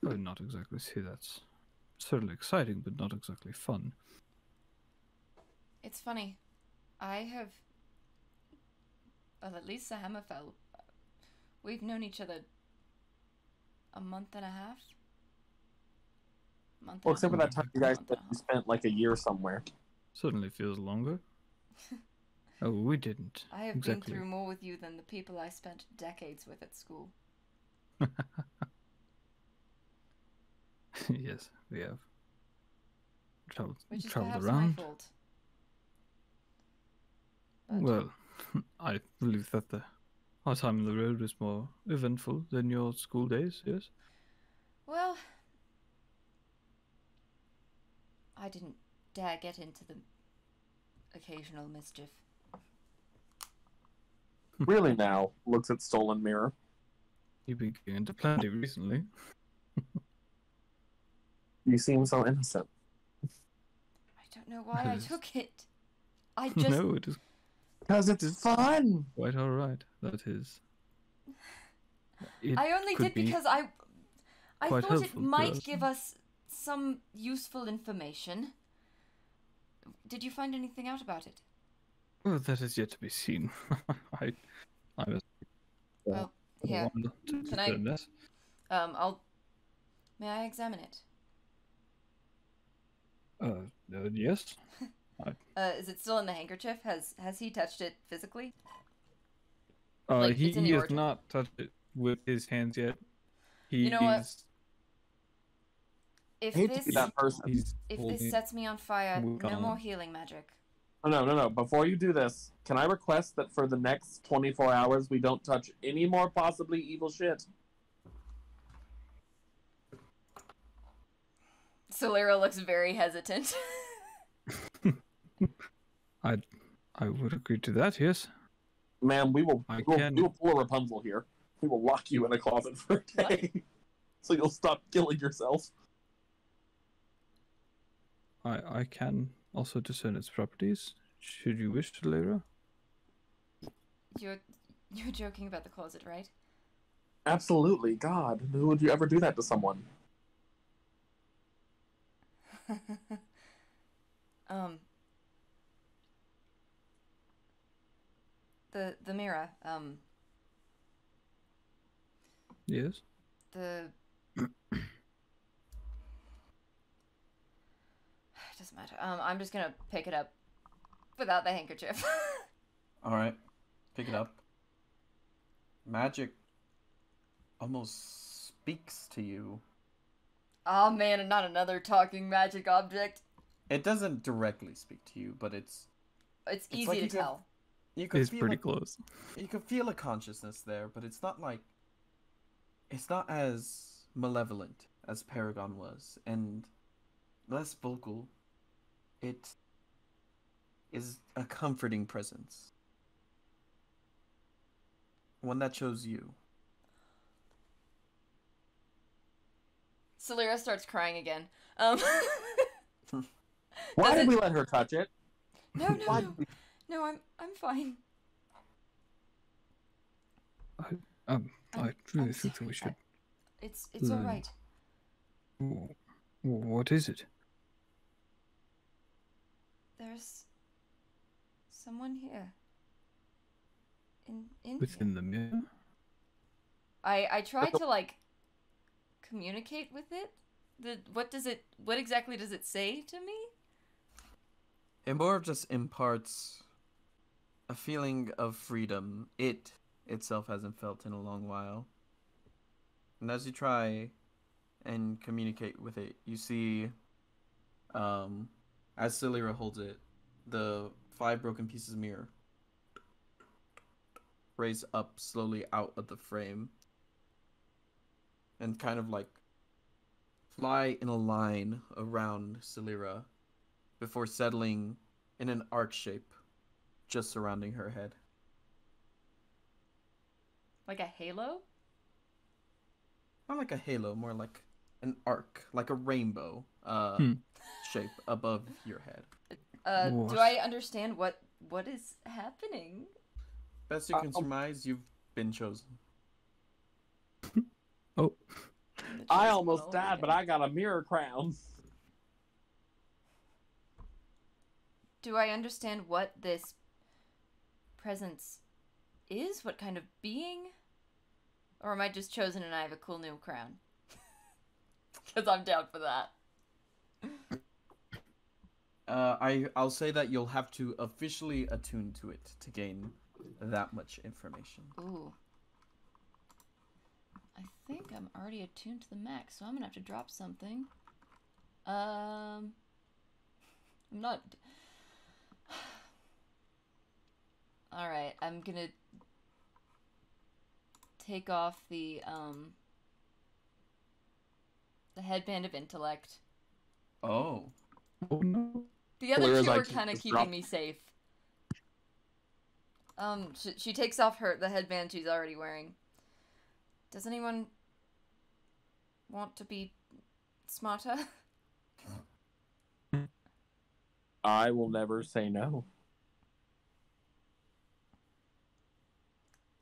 I would not exactly say that's certainly exciting, but not exactly fun. It's funny. I have... Well, at least the Hammerfell. We've known each other a month and a half? Well, except for that time you guys spent like a year somewhere. Certainly feels longer. Oh, we didn't. I have been through more with you than the people I spent decades with at school. Yes, we have. Which is Traveled perhaps around. my fault. But Well, I believe that our time on the road was more eventful than your school days, yes? well, I didn't dare get into the occasional mischief. Really now, looks at Stolen Mirror. You've been getting into plenty recently. You seem so innocent. I don't know why I Yes. took it. I just... No, it is Because it's fun! quite alright. That is. It I only could did be because I quite thought it helpful to might us. give us some useful information. Did you find anything out about it? Well, that is yet to be seen. I was Well, the here. one to Can I- discern that. May I examine it? Yes. Is it still in the handkerchief? Has he touched it physically? He it's in the has origin. not touched it with his hands yet. You know what? He's- If I hate to this be that person. He's if holding this it. sets me on fire, Move no more on. healing magic. Oh, no. Before you do this, can I request that for the next 24 hours we don't touch any more possibly evil shit? Solera looks very hesitant. I would agree to that. Yes. Man, we will I we can- will pull a Rapunzel here. We will lock you in a closet for a day. So you'll stop killing yourself. I can also discern its properties. Should you wish to, Lyra? You're joking about the closet, right? Absolutely. God, who would you ever do that to someone? The mirror, Yes. the doesn't matter. I'm just gonna pick it up without the handkerchief. All right, pick it up. Magic almost speaks to you. Oh man, and not another talking magic object. It doesn't directly speak to you, but it's Easy like to you could- tell. you could It's feel pretty it- close. You can feel a consciousness there, but it's not like it's not as malevolent as Paragon was, and less vocal. It is a comforting presence. One that chose you. Solera starts crying again. Why Does did it- we let her touch it? No, Why- no, I'm fine. I I'm- really I'm think that sorry. we should. It's all Learn. right. What is it? There's someone here. In Within here. the mirror? I tried to like communicate with it. What exactly does it say to me? It more just imparts a feeling of freedom it itself hasn't felt in a long while. And as you try and communicate with it, you see, as Celira holds it, the 5 broken pieces of mirror raise up slowly out of the frame and kind of like fly in a line around Celira before settling in an arc shape just surrounding her head. Like a halo? Not like a halo, more like an arc, like a rainbow shape above your head. Do What? I understand what is happening? Best you can surmise, you've been chosen. Oh, I almost died, but I got a mirror crown. Do I understand what this presence is? What kind of being? Or am I just chosen and I have a cool new crown? Because I'm down for that. I'll say that you'll have to officially attune to it to gain that much information. Ooh. I think I'm already attuned to the max, so I'm gonna have to drop something. I'm not... Alright, I'm gonna take off the headband of intellect. Oh. oh no. The other Claire's two are like, kind of just keeping drop- me safe. She takes off the headband she's already wearing. Does anyone want to be smarter? I will never say no.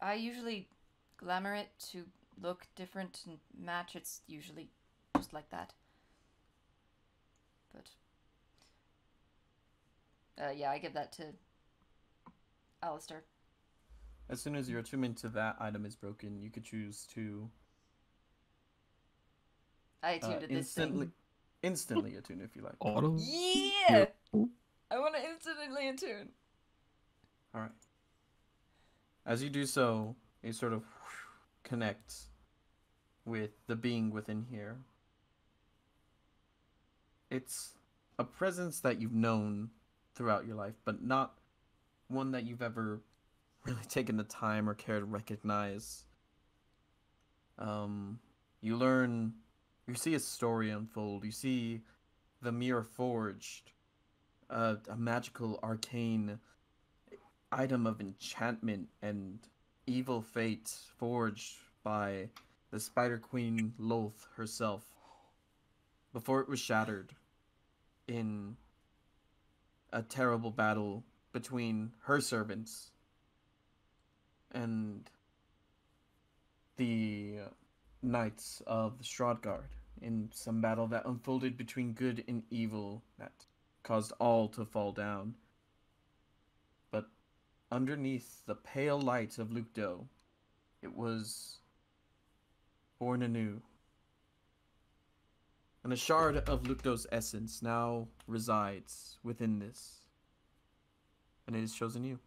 I usually glamour it to look different and match. It's usually just like that. But Yeah, I give that to Alistair. As soon as your attunement to that item is broken, you could choose to I attuned to this thing. instantly attune if you like. Auto. Yeah! I want to instantly attune. All right. As you do so, you sort of connect with the being within here. It's a presence that you've known throughout your life, but not one that you've ever really taken the time or care to recognize. You see a story unfold. You see the mirror forged, a magical arcane item of enchantment and evil fate forged by the Spider Queen Loth herself before it was shattered in a terrible battle between her servants and the knights of the Shroudguard in some battle that unfolded between good and evil that caused all to fall down. But underneath the pale light of Lucdo, it was born anew. And a shard of Lucdo's essence now resides within this. And it has chosen you.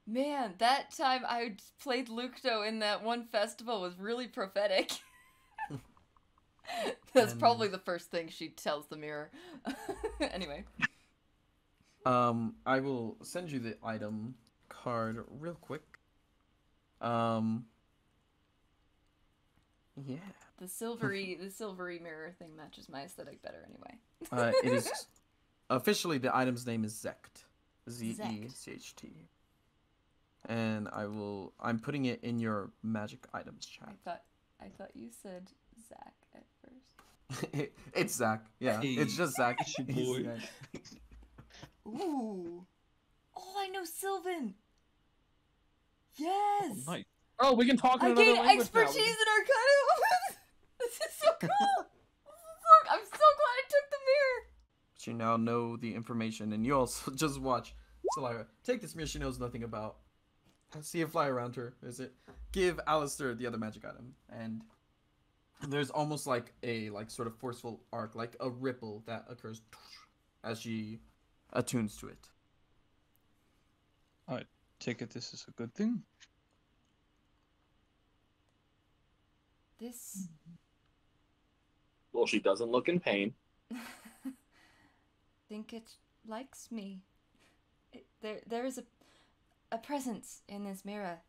Man, that time I played Lucdo in that one festival was really prophetic. That's probably the first thing she tells the mirror. Anyway. I will send you the item card real quick. Yeah. The silvery mirror thing matches my aesthetic better anyway. It is officially the item's name is Zecht. Zecht. And I'm putting it in your magic items chat. I thought you said Zach at first. It's Zach. Yeah, Hey, it's just Zach. it's your boy. Ooh. Oh, I know Sylvan. Yes. Oh, nice. Oh, we can talk in I another gained language now. expertise in Arcana. This is so cool. I'm so glad I took the mirror. But you now know the information, and you also just watch Solara take this mirror she knows nothing about. See it fly around her. Give Alistair the other magic item, and there's almost like a sort of forceful arc, like a ripple that occurs as she attunes to it. I take it this is a good thing. This. Well, she doesn't look in pain. Think it likes me. There is a presence in this mirror.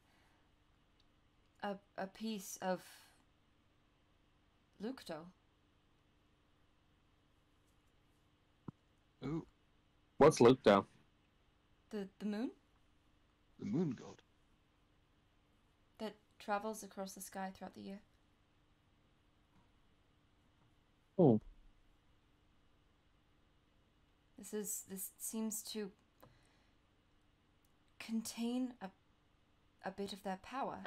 A piece of Lucdo. Oh, What's Luke down? The moon the moon god. that travels across the sky throughout the year. Oh. This seems to contain a bit of their power.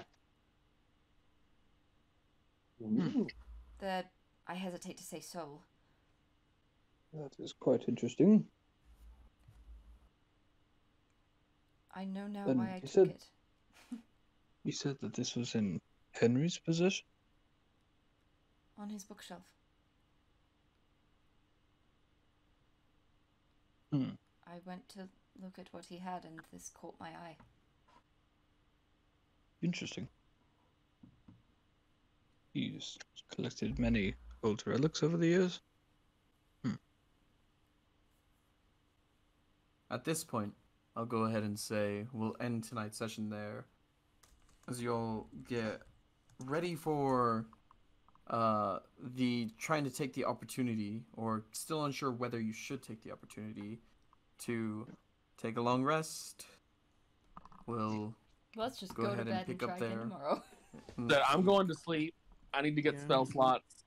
That I hesitate to say soul. That is quite interesting. I know now Then why I you took said- it. You said that this was in Henry's possession? On his bookshelf. Hmm. I went to look at what he had and this caught my eye. Interesting. He's collected many old relics over the years. At this point, I'll go ahead and say we'll end tonight's session there, as you all get ready for the trying to take the opportunity, or still unsure whether you should take the opportunity to take a long rest. We'll Let's just Go go to ahead and bed and pick up try again there. tomorrow. That I'm going to sleep. I need to get Yeah. spell slots